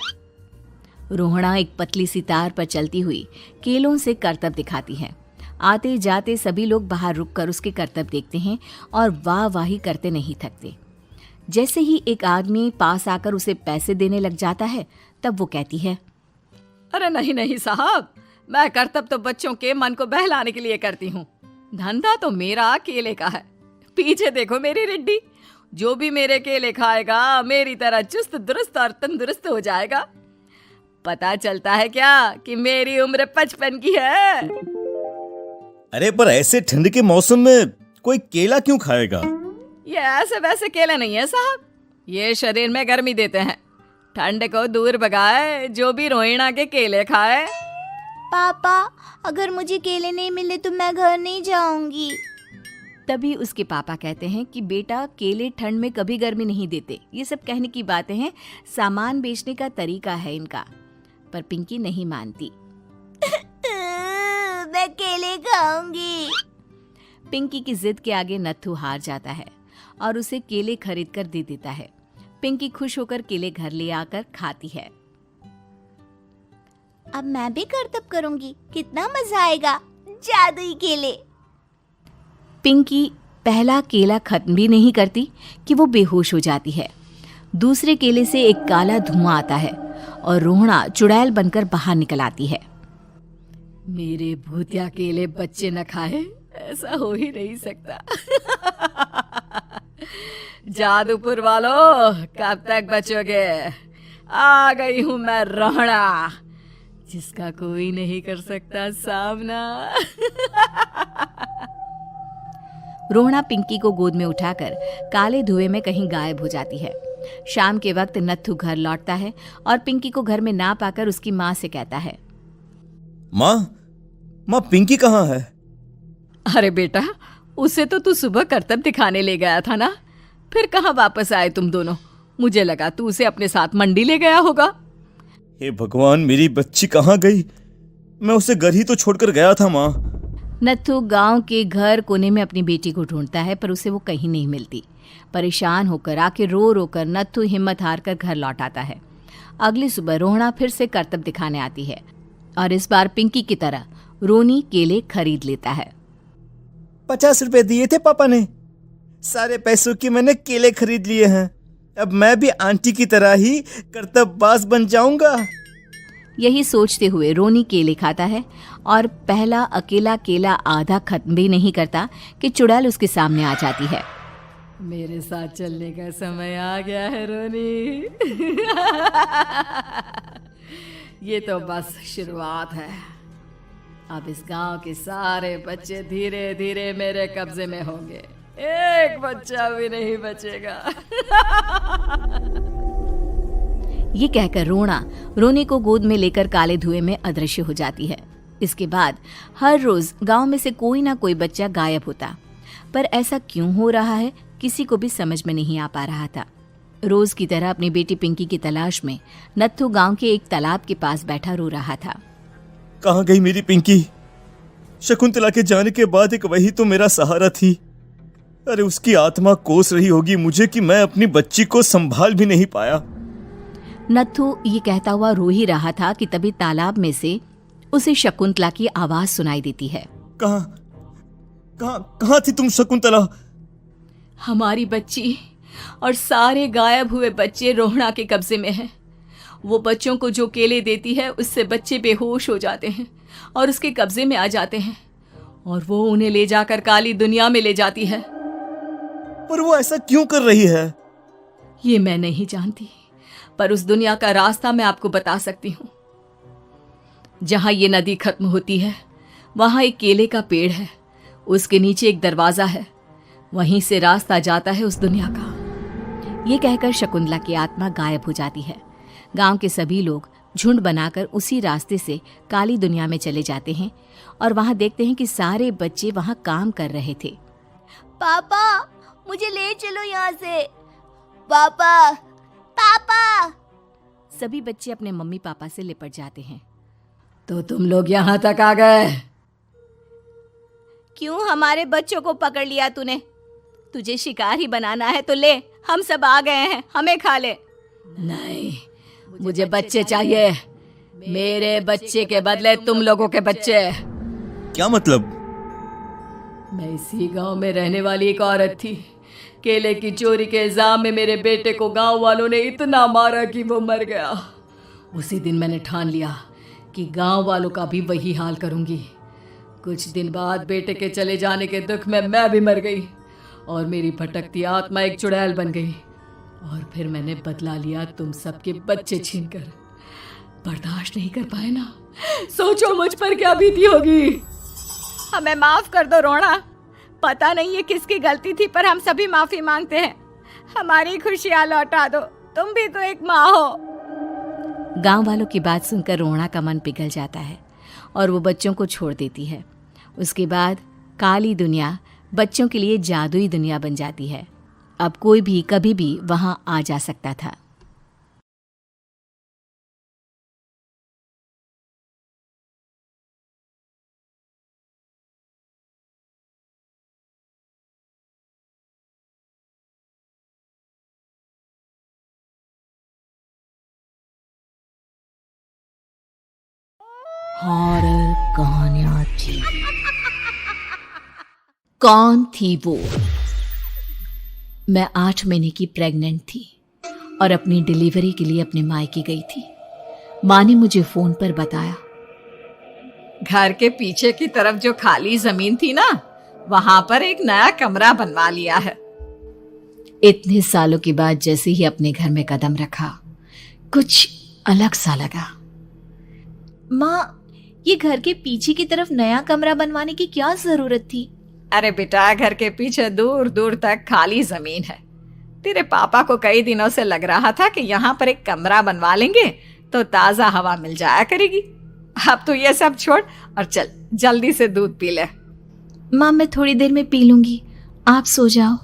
रोहड़ा एक पतली सी तार पर चलती हुई केलों से करतब दिखाती है। आते जाते सभी लोग बाहर रुककर उसके करतब देखते हैं और वाह वाही करते नहीं थकते। जैसे ही एक आदमी पास आकर उसे पैसे देने लग जाता है, तब वो कहती है, अरे नहीं नहीं साहब, मैं करतब तो बच्चों के मन को बहलाने के लिए करती हूँ। धंधा तो मेरा केले का है। पीछे देखो मेरी रिड्डी, जो भी मेरे केले खाएगा मेरी तरह चुस्त दुरुस्त और तंदुरुस्त हो जाएगा। पता चलता है क्या कि मेरी उम्र 55 की है। अरे पर ऐसे ठंड के मौसम में कोई केला क्यों खाएगा? ये ऐसे वैसे केले नहीं है साहब, ये शरीर में गर्मी देते हैं, ठंड को दूर भगाए जो भी रोहिणा के केले खाए। पापा अगर मुझे केले नहीं मिले तो मैं घर नहीं जाऊंगी। तभी उसके पापा कहते हैं कि बेटा केले ठंड में कभी गर्मी नहीं देते। ये सब कहने की बातें हैं, सामान बेचने का तरीका है इनका। पर पिंकी नहीं मानती। मैं केले खाऊंगी। पिंकी की जिद के आगे नत्थू हार जाता है और उसे केले खरीद कर दे देता है। पिंकी खुश होकर केले घर ले आकर खाती है। अब मैं भी करतब करूंगी, कितना मजा आएगा। जादुई केले। पिंकी पहला केला खत्म भी नहीं करती कि वो बेहोश हो जाती है। दूसरे केले से एक काला धुआं आता है और रोहड़ा चुड़ैल बनकर बाहर निकल आती है। मेरे भूतिया केले बच्चे न खाए, ऐसा हो ही नहीं सकता। जादूपुर वालों, कब तक बचोगे? आ गई हूं मैं रोहड़ा। जिसका कोई नहीं कर सकता सामना। रोहना पिंकी को गोद में उठाकर काले धुएं में कहीं गायब हो जाती है। शाम के वक्त नत्थू घर लौटता है और पिंकी को घर में ना पाकर उसकी माँ से कहता है, माँ पिंकी कहाँ है? अरे बेटा, उसे तो तू सुबह करतब दिखाने ले गया था ना, फिर कहाँ वापस आए तुम दोनों? मुझे लगा तू उसे अपने साथ मंडी ले गया होगा। हे भगवान, मेरी बच्ची कहाँ गई? मैं उसे घर ही तो छोड़कर गया था माँ। नत्थू गांव के घर कोने में अपनी बेटी को ढूंढता है, पर उसे वो कहीं नहीं मिलती। परेशान होकर आके रो रो कर नत्थू हिम्मत हार कर घर लौट आता है। अगली सुबह रोहना फिर से करतब दिखाने आती है और इस बार पिंकी की तरह रोनी केले खरीद लेता है। 50 रुपए दिए थे पापा ने, सारे पैसों की मैंने केले खरीद लिए हैं। अब मैं भी आंटी की तरह ही करतबबाज बन जाऊंगा। यही सोचते हुए रोनी केले खाता है और पहला अकेला केला आधा खत्म भी नहीं करता कि चुड़ैल उसके सामने आ जाती है। मेरे साथ चलने का समय आ गया है रोनी। ये तो बस शुरुआत है। अब इस गांव के सारे बच्चे धीरे धीरे मेरे कब्जे में होंगे, एक बच्चा भी नहीं बचेगा। ये कहकर रोनी को गोद में लेकर काले धुएं में अदृश्य हो जाती है। इसके बाद हर रोज गांव में से कोई ना कोई बच्चा गायब होता, पर ऐसा क्यों हो रहा है किसी को भी समझ में नहीं आ पा रहा था। रोज की तरह अपनी बेटी पिंकी की तलाश में नत्थू गांव के एक तालाब के पास बैठा रो रहा था। कहाँ गई मेरी पिंकी? शकुंतला के जाने के बाद एक वही तो मेरा सहारा थी। अरे उसकी आत्मा कोस रही होगी मुझे कि मैं अपनी बच्ची को संभाल भी नहीं पाया। नत्थू ये कहता हुआ रो ही रहा था कि तभी तालाब में से उसे शकुंतला की आवाज सुनाई देती है। कहाँ थी तुम शकुंतला? हमारी बच्ची और सारे गायब हुए बच्चे रोहना के कब्जे में हैं। वो बच्चों को जो केले देती है उससे बच्चे बेहोश हो जाते हैं और उसके कब्जे में आ जाते हैं और वो उन्हें ले जाकर काली दुनिया में ले जाती है। पर वो ऐसा क्यों कर रही है? ये मैं नहीं जानती, पर उस दुनिया का रास्ता मैं आपको बता सकती हूँ। जहाँ ये नदी खत्म होती है वहाँ एक केले का पेड़ है, उसके नीचे एक दरवाजा है, वहीं से रास्ता जाता है उस दुनिया का। ये कहकर शकुंतला की आत्मा गायब हो जाती है। गांव के सभी लोग झुंड बनाकर उसी रास्ते से काली दुनिया में चले जाते हैं और वहां देखते हैं कि सारे बच्चे वहां काम कर रहे थे। पापा, मुझे ले चलो यहाँ से। पापा, पापा। सभी बच्चे अपने मम्मी पापा से लिपट जाते हैं। तो तुम लोग यहाँ तक आ गए? क्यों हमारे बच्चों को पकड़ लिया तूने? तुझे शिकार ही बनाना है तो ले, हम सब आ गए हैं, हमें खा ले। नहीं, मुझे बच्चे चाहिए। मेरे बच्चे के बदले तुम लोगों के बच्चे। क्या मतलब? मैं इसी गांव में रहने वाली एक औरत थी। केले की चोरी के इल्जाम में मेरे बेटे को गांव वालों ने इतना मारा कि वो मर गया। उसी दिन मैंने ठान लिया कि गांव वालों का भी वही हाल करूंगी। कुछ दिन बाद बेटे के चले जाने के दुख में मैं भी मर गई और मेरी भटकती आत्मा एक चुड़ैल बन गई और फिर मैंने बदला लिया तुम सबके बच्चे छीनकर। बर्दाश्त नहीं कर पाए ना? सोचो मुझ पर क्या बीती होगी। हमें माफ कर दो रोहना, पता नहीं ये किसकी गलती थी, पर हम सभी माफी मांगते हैं। हमारी खुशियां लौटा दो, तुम भी तो एक माँ हो। गांव वालों की बात सुनकर रोहना का मन पिघल जाता है और वो बच्चों को छोड़ देती है। उसके बाद काली दुनिया बच्चों के लिए जादुई दुनिया बन जाती है। अब कोई भी कभी भी वहां आ जा सकता था। हॉरर कहानियां थी। कौन थी वो? मैं 8 महीने की प्रेग्नेंट थी और अपनी डिलीवरी के लिए अपने मायके गई थी। माँ ने मुझे फोन पर बताया, घर के पीछे की तरफ जो खाली जमीन थी ना, वहां पर एक नया कमरा बनवा लिया है। इतने सालों के बाद जैसे ही अपने घर में कदम रखा, कुछ अलग सा लगा। माँ, ये घर के पीछे की तरफ नया कमरा बनवाने की क्या जरूरत थी? अरे बेटा, घर के पीछे दूर दूर तक खाली जमीन है। तेरे पापा को कई दिनों से लग रहा था कि यहाँ पर एक कमरा बनवा लेंगे तो ताजा हवा मिल जाया करेगी। अब तो ये सब छोड़ और चल जल्दी से दूध पी ले। माँ, मैं थोड़ी देर में पी लूंगी, आप सो जाओ।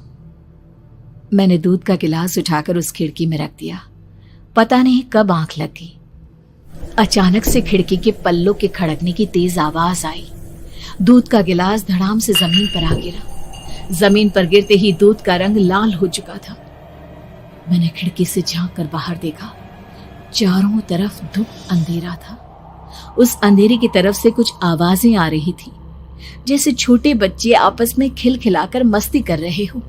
मैंने दूध का गिलास उठाकर उस खिड़की में रख दिया। पता नहीं कब आंख लग गई। अचानक से खिड़की के पल्लों के खड़कने की तेज आवाज आई। दूध का गिलास धड़ाम से जमीन पर आ गिरा। जमीन पर गिरते ही दूध का रंग लाल हो चुका था। मैंने खिड़की से झांक कर बाहर देखा। चारों तरफ धुप अंधेरा था। उस अंधेरे की तरफ से कुछ आवाजें आ रही थी, जैसे छोटे बच्चे आपस में खिलखिलाकर मस्ती कर रहे हो।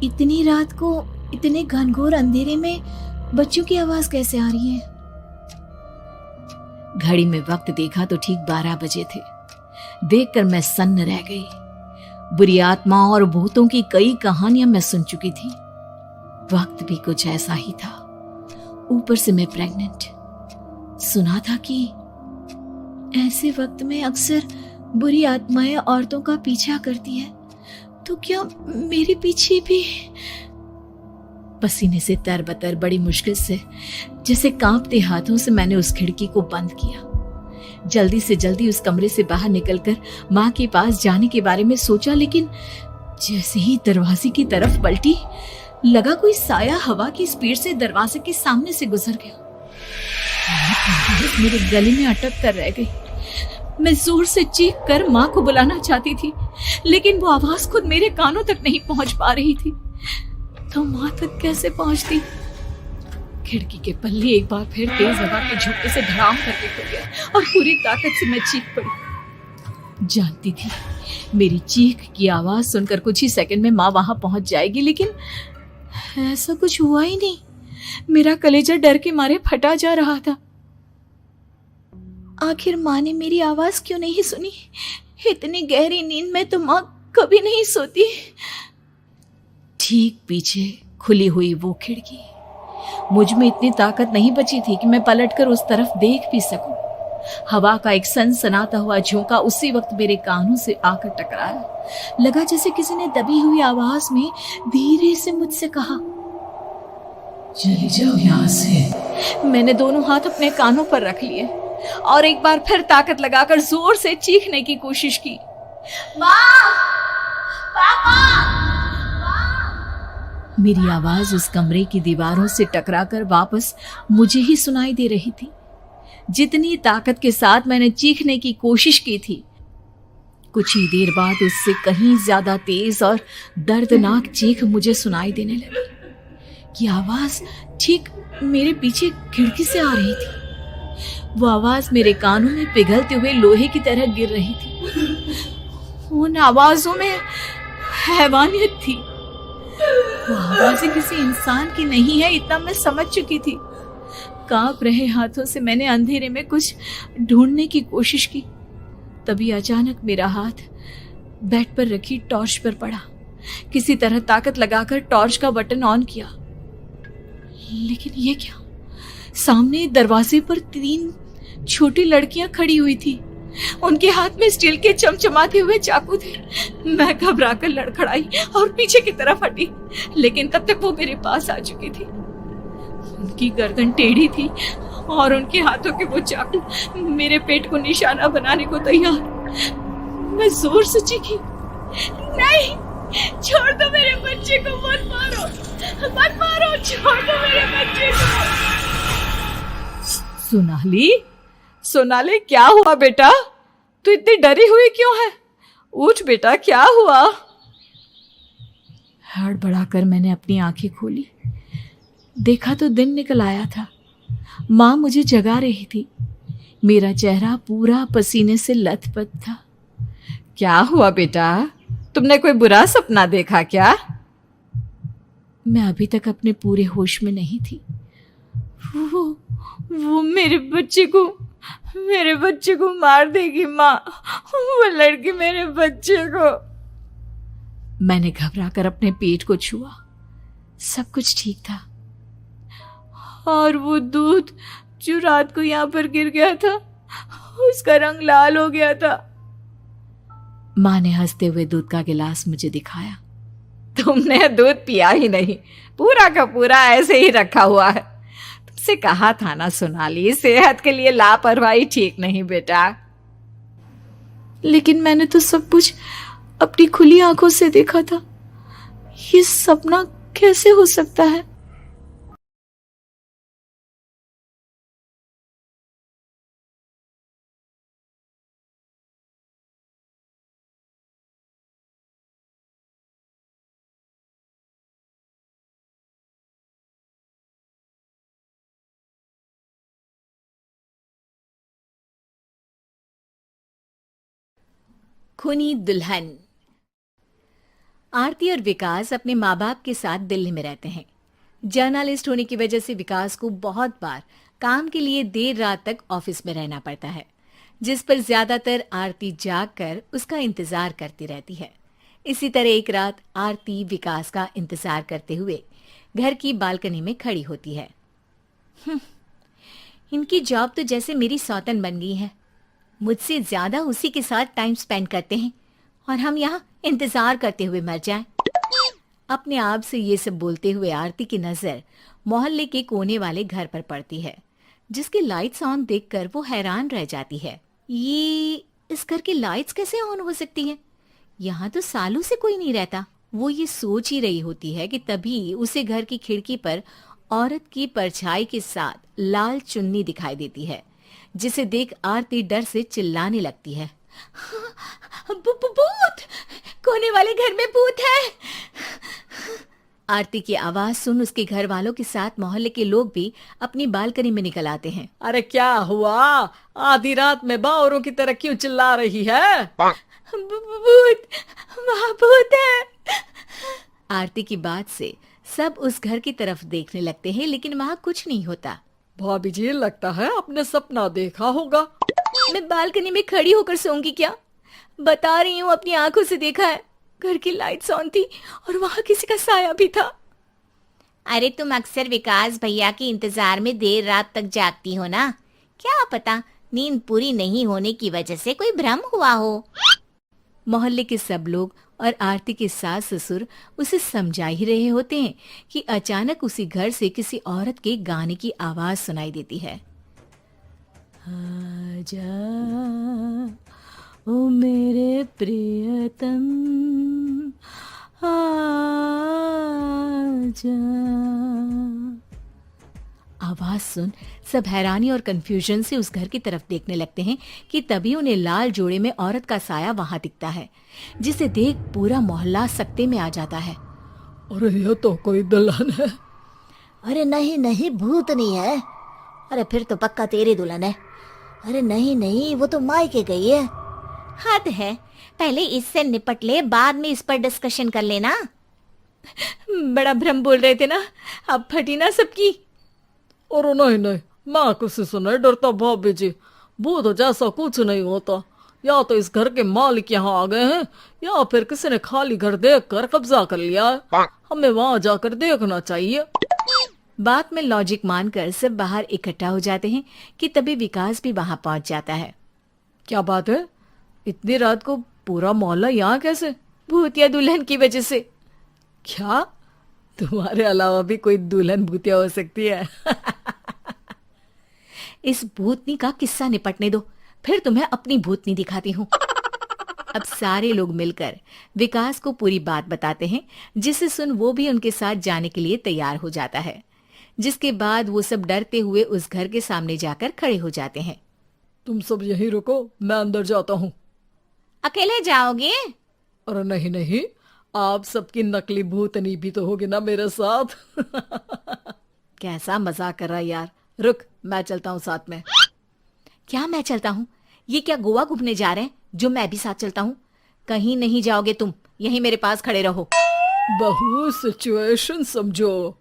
इतनी रात को इतने घनघोर अंधेरे में बच्चों की आवाज कैसे आ रही है? घड़ी में वक्त देखा तो ठीक 12 बजे थे। देखकर मैं सन्न रह गई। बुरी आत्माओं और भूतों की कई कहानियां मैं सुन चुकी थी। वक्त भी कुछ ऐसा ही था। ऊपर से मैं प्रेग्नेंट। सुना था कि ऐसे वक्त में अक्सर बुरी आत्माएं औरतों का पीछा करती है, तो क्या मेरे पीछे भी? पसीने से तरबतर बड़ी मुश्किल से, जैसे कांपते हाथों से मैंने उस खिड़की को बंद किया। जल्दी से जल्दी उस कमरे से बाहर निकलकर माँ के पास जाने के बारे में सोचा, लेकिन जैसे ही दरवाजे की तरफ पलटी, लगा कोई साया हवा की स्पीड से दरवाजे के सामने से गुजर गया। मेरे गले में अटक कर रह गई। मैं जोर से चीख कर माँ को बुलाना चाहती थी, लेकिन वो आवाज खुद मेरे कानों तक नहीं पहुंच पा रही थी। तो माँ तक कैसे पहुंचती? खिड़की के पल्ले एक बार फिर तेज हवा के झोंके से धड़ाम करके खुल गया और पूरी ताकत से मैं चीख पड़ी। जानती थी मेरी चीख की आवाज सुनकर कुछ ही सेकंड में माँ वहां पहुंच जाएगी, लेकिन ऐसा कुछ हुआ ही नहीं। मेरा कलेजा डर के मारे फटा जा रहा था। आखिर माँ ने मेरी आवाज क्यों नहीं सुनी? इतनी गहरी नींद में तो माँ कभी नहीं सोती। ठीक पीछे खुली हुई वो खिड़की। मुझ में इतनी ताकत नहीं बची थी कि मैं पलटकर उस तरफ देख भी सकूं। हवा का एक सनसनाता हुआ झोंका उसी वक्त मेरे कानों से आकर टकराया। लगा जैसे किसी ने दबी हुई आवाज में धीरे से मुझसे कहा, चली जाओ यहाँ से। मैंने दोनों हाथ अपने कानों पर रख लिए और एक बार फिर ताकत लगाकर जोर से चीखने की कोशिश की। माँ! पापा! मेरी आवाज उस कमरे की दीवारों से टकराकर वापस मुझे ही सुनाई दे रही थी। जितनी ताकत के साथ मैंने चीखने की कोशिश की थी, कुछ ही देर बाद उससे कहीं ज्यादा तेज और दर्दनाक चीख मुझे सुनाई देने लगी। कि आवाज ठीक मेरे पीछे खिड़की से आ रही थी। वो आवाज मेरे कानों में पिघलते हुए लोहे की तरह गिर रही थी। उन आवाजों में हैवानियत थी। वो आवाजें किसी इंसान की नहीं है, इतना मैं समझ चुकी थी। कांप रहे हाथों से मैंने अंधेरे में कुछ ढूंढने की कोशिश की। तभी अचानक मेरा हाथ बेड पर रखी टॉर्च पर पड़ा। किसी तरह ताकत लगाकर टॉर्च का बटन ऑन किया, लेकिन ये क्या? सामने दरवाजे पर 3 छोटी लड़कियां खड़ी हुई थी। उनके हाथ में स्टील के चमचमाते हुए चाकू थे। मैं घबराकर लड़खड़ाई और पीछे की तरफ हटी, लेकिन तब तक वो मेरे पास आ चुकी थी। उनकी गर्दन टेढ़ी थी और उनके हाथों के वो चाकू मेरे पेट को निशाना बनाने को तैयार। मैं जोर से चीखी, नहीं, छोड़ दो मेरे बच्चे को, मत मारो, मत मारो, छोड़ दो मेरे बच्चे को। सोनाली, क्या हुआ बेटा? तू इतनी डरी हुई क्यों है? उठ बेटा, क्या हुआ? हड़बड़ाकर मैंने अपनी आंखें खोली। देखा तो दिन निकल आया था। माँ मुझे जगा रही थी। मेरा चेहरा पूरा पसीने से लथपथ था। क्या हुआ बेटा? तुमने कोई बुरा सपना देखा क्या? मैं अभी तक अपने पूरे होश में नहीं थी। वो मेरे बच्चे को मार देगी माँ। वो लड़की मेरे बच्चे को। मैंने घबराकर अपने पेट को छुआ। सब कुछ ठीक था। और वो दूध जो रात को यहाँ पर गिर गया था, उसका रंग लाल हो गया था। माँ ने हंसते हुए दूध का गिलास मुझे दिखाया। तुमने दूध पिया ही नहीं, पूरा का पूरा ऐसे ही रखा हुआ है। तुमसे कहा था ना सोनाली, सेहत के लिए लापरवाही ठीक नहीं बेटा। लेकिन मैंने तो सब कुछ अपनी खुली आंखों से देखा था। ये सपना कैसे हो सकता है? खूनी दुल्हन। आरती और विकास अपने माँ बाप के साथ दिल्ली में रहते हैं। जर्नलिस्ट होने की वजह से विकास को बहुत बार काम के लिए देर रात तक ऑफिस में रहना पड़ता है, जिस पर ज्यादातर आरती जाग कर उसका इंतजार करती रहती है। इसी तरह एक रात आरती विकास का इंतजार करते हुए घर की बालकनी में खड़ी होती है। इनकी जॉब तो जैसे मेरी सौतन बन गई है। मुझसे ज्यादा उसी के साथ टाइम स्पेंड करते हैं और हम यहाँ इंतजार करते हुए मर जाएं। अपने आप से ये सब बोलते हुए आरती की नजर मोहल्ले के कोने वाले घर पर पड़ती है, जिसकी लाइट्स ऑन देखकर वो हैरान रह जाती है। ये इस घर की लाइट्स कैसे ऑन हो सकती हैं? यहाँ तो सालों से कोई नहीं रहता। वो ये सोच ही रही होती है कि तभी उसे घर की खिड़की पर औरत की परछाई के साथ लाल चुन्नी दिखाई देती है, जिसे देख आरती डर से चिल्लाने लगती है। भूत! कोने वाले घर में भूत है! आरती की आवाज सुन उसके घर वालों के साथ मोहल्ले के लोग भी अपनी बालकनी में निकल आते हैं। अरे क्या हुआ? आधी रात में बावरों की तरह क्यों चिल्ला रही है? भूत! वहाँ भूत है! आरती की बात से सब उस घर की तरफ देखने लगते हैं, लेकिन वहाँ कुछ नहीं होता। भाभी जी, लगता है आपने सपना देखा होगा। मैं बालकनी में खड़ी होकर सोऊंगी क्या? बता रही हूँ, अपनी आंखों से देखा है। घर की लाइट्स ऑन थी और वहाँ किसी का साया भी था। अरे तुम अक्सर विकास भैया के इंतजार में देर रात तक जागती हो ना, क्या पता नींद पूरी नहीं होने की वजह से कोई भ्रम हुआ हो। मोहल्ले के सब लोग और आरती के सास ससुर उसे समझा ही रहे होते हैं कि अचानक उसी घर से किसी औरत के गाने की आवाज सुनाई देती है। आजा ओ मेरे प्रियतम आजा। आवाज सुन सब हैरानी और कंफ्यूजन से उस घर की तरफ देखने लगते हैं कि तभी उन्हें लाल जोड़े में औरत का साया वहां दिखता है, जिसे देख पूरा मोहल्ला सकते में आ जाता है। अरे ये तो कोई दुल्हन है। अरे नहीं नहीं, भूत नहीं है। अरे फिर तो पक्का तेरी दुल्हन है। अरे नहीं नहीं, वो तो मायके गई है। हद है, पहले इससे निपट ले, बाद में इस पर डिस्कशन कर लेना। बड़ा भ्रम बोल रहे थे ना, अब फटी ना सबकी। और नहीं नहीं, मैं किसी से नहीं डरता भाभी जी। भूत जैसा कुछ नहीं होता। या तो इस घर के मालिक यहाँ आ गए हैं, या फिर किसी ने खाली घर देखकर कब्जा कर लिया है। हमें वहाँ जाकर देखना चाहिए। बात में लॉजिक मानकर सब बाहर इकट्ठा हो जाते हैं कि तभी विकास भी वहां पहुंच जाता है। क्या बात है? इतनी रात को पूरा मोहल्ला यहाँ कैसे? भूतिया दुल्हन की वजह से। क्या तुम्हारे अलावा भी कोई दुल्हन भूतिया हो सकती है? इस भूतनी का किस्सा निपटने दो, फिर तुम्हें अपनी भूतनी दिखाती हूँ। अब सारे लोग मिलकर विकास को पूरी बात बताते हैं, जिसे सुन वो भी उनके साथ जाने के लिए तैयार हो जाता है। जिसके बाद वो सब डरते हुए उस घर के सामने जाकर खड़े हो जाते हैं। तुम सब यहीं रुको, मैं अंदर जाता हूँ। अकेले जाओगे? अरे नहीं नहीं, आप सबकी नकली भूतनी भी तो होगी ना मेरे साथ। कैसा मजाक कर रहा है यार। रुक, मैं चलता हूँ साथ में। क्या मैं चलता हूँ? ये क्या गोवा घूमने जा रहे हैं जो मैं भी साथ चलता हूँ? कहीं नहीं जाओगे तुम, यहीं मेरे पास खड़े रहो। बहू सिचुएशन समझो।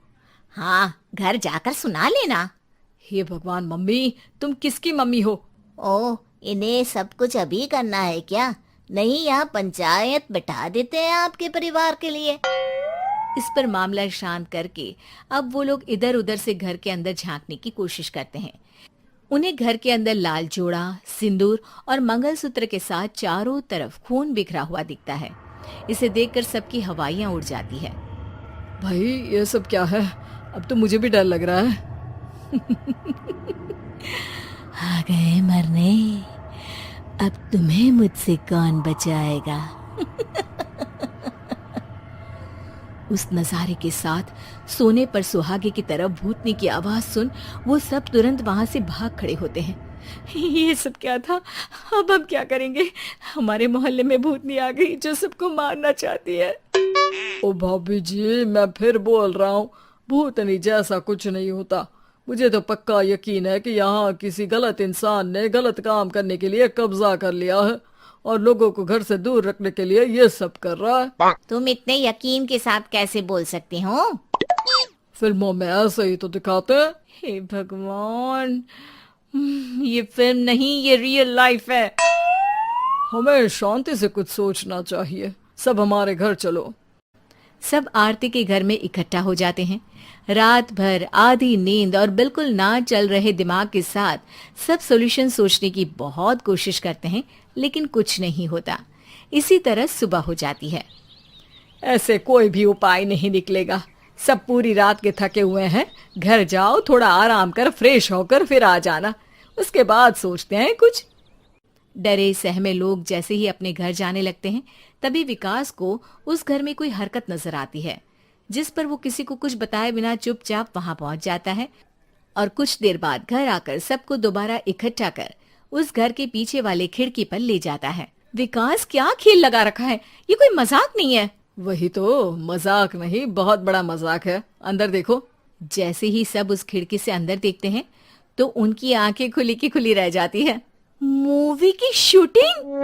हाँ, घर जाकर सुना लेना। हे भगवान, मम्मी तुम किसकी मम्मी हो? ओह, इन्हें सब कुछ अभी करना है क्या? नहीं, यहाँ पंचायत बैठा देते हैं आपके परिवार के लिए। इस पर मामला शांत करके अब वो लोग इधर उधर से घर के अंदर झांकने की कोशिश करते हैं। उन्हें घर के अंदर लाल जोड़ा, सिंदूर और मंगलसूत्र के साथ चारों तरफ खून बिखरा हुआ दिखता है। इसे देखकर सबकी हवाइयां उड़ जाती है। भाई ये सब क्या है? अब तो मुझे भी डर लग रहा है। आ गए मरने, अब तुम्हें मुझसे कौन बचाएगा? उस नजारे के साथ सोने पर सुहागे की तरफ भूतनी की आवाज सुन वो सब तुरंत वहां से भाग खड़े होते हैं। ये सब क्या था? अब हम क्या करेंगे? हमारे मोहल्ले में भूतनी आ गई जो सबको मारना चाहती है। ओ भाभी जी, मैं फिर बोल रहा हूँ, भूतनी जैसा कुछ नहीं होता। मुझे तो पक्का यकीन है कि यहाँ किसी गलत इंसान ने गलत काम करने के लिए कब्जा कर लिया है और लोगों को घर से दूर रखने के लिए ये सब कर रहा है। तुम इतने यकीन के साथ कैसे बोल सकती हो? फिल्मों में ऐसे ही तो दिखाते हैं। हे भगवान, ये फिल्म नहीं, ये रियल लाइफ है। हमें शांति से कुछ सोचना चाहिए। सब हमारे घर चलो। सब आरती के घर में इकट्ठा हो जाते हैं। रात भर आधी नींद और बिल्कुल ना चल रहे दिमाग के साथ सब सॉल्यूशन सोचने की बहुत कोशिश करते हैं, लेकिन कुछ नहीं होता। इसी तरह सुबह हो जाती है। ऐसे कोई भी उपाय नहीं निकलेगा। सब पूरी रात के थके हुए हैं। घर जाओ, थोड़ा आराम कर, फ्रेश होकर फिर आ जाना, उसके बाद सोचते हैं कुछ। डरे सहमे लोग जैसे ही अपने घर जाने लगते हैं, तभी विकास को उस घर में कोई हरकत नजर आती है, जिस पर वो किसी को कुछ बताए बिना चुपचाप वहां पहुंच जाता है और कुछ देर बाद घर आकर सबको दोबारा इकट्ठा कर उस घर के पीछे वाले खिड़की पर ले जाता है। विकास, क्या खेल लगा रखा है? ये कोई मजाक नहीं है। वही तो, मजाक नहीं, बहुत बड़ा मजाक है। अंदर देखो। जैसे ही सब उस खिड़की से अंदर देखते हैं तो उनकी आंखें खुली की खुली रह जाती है। मूवी की शूटिंग?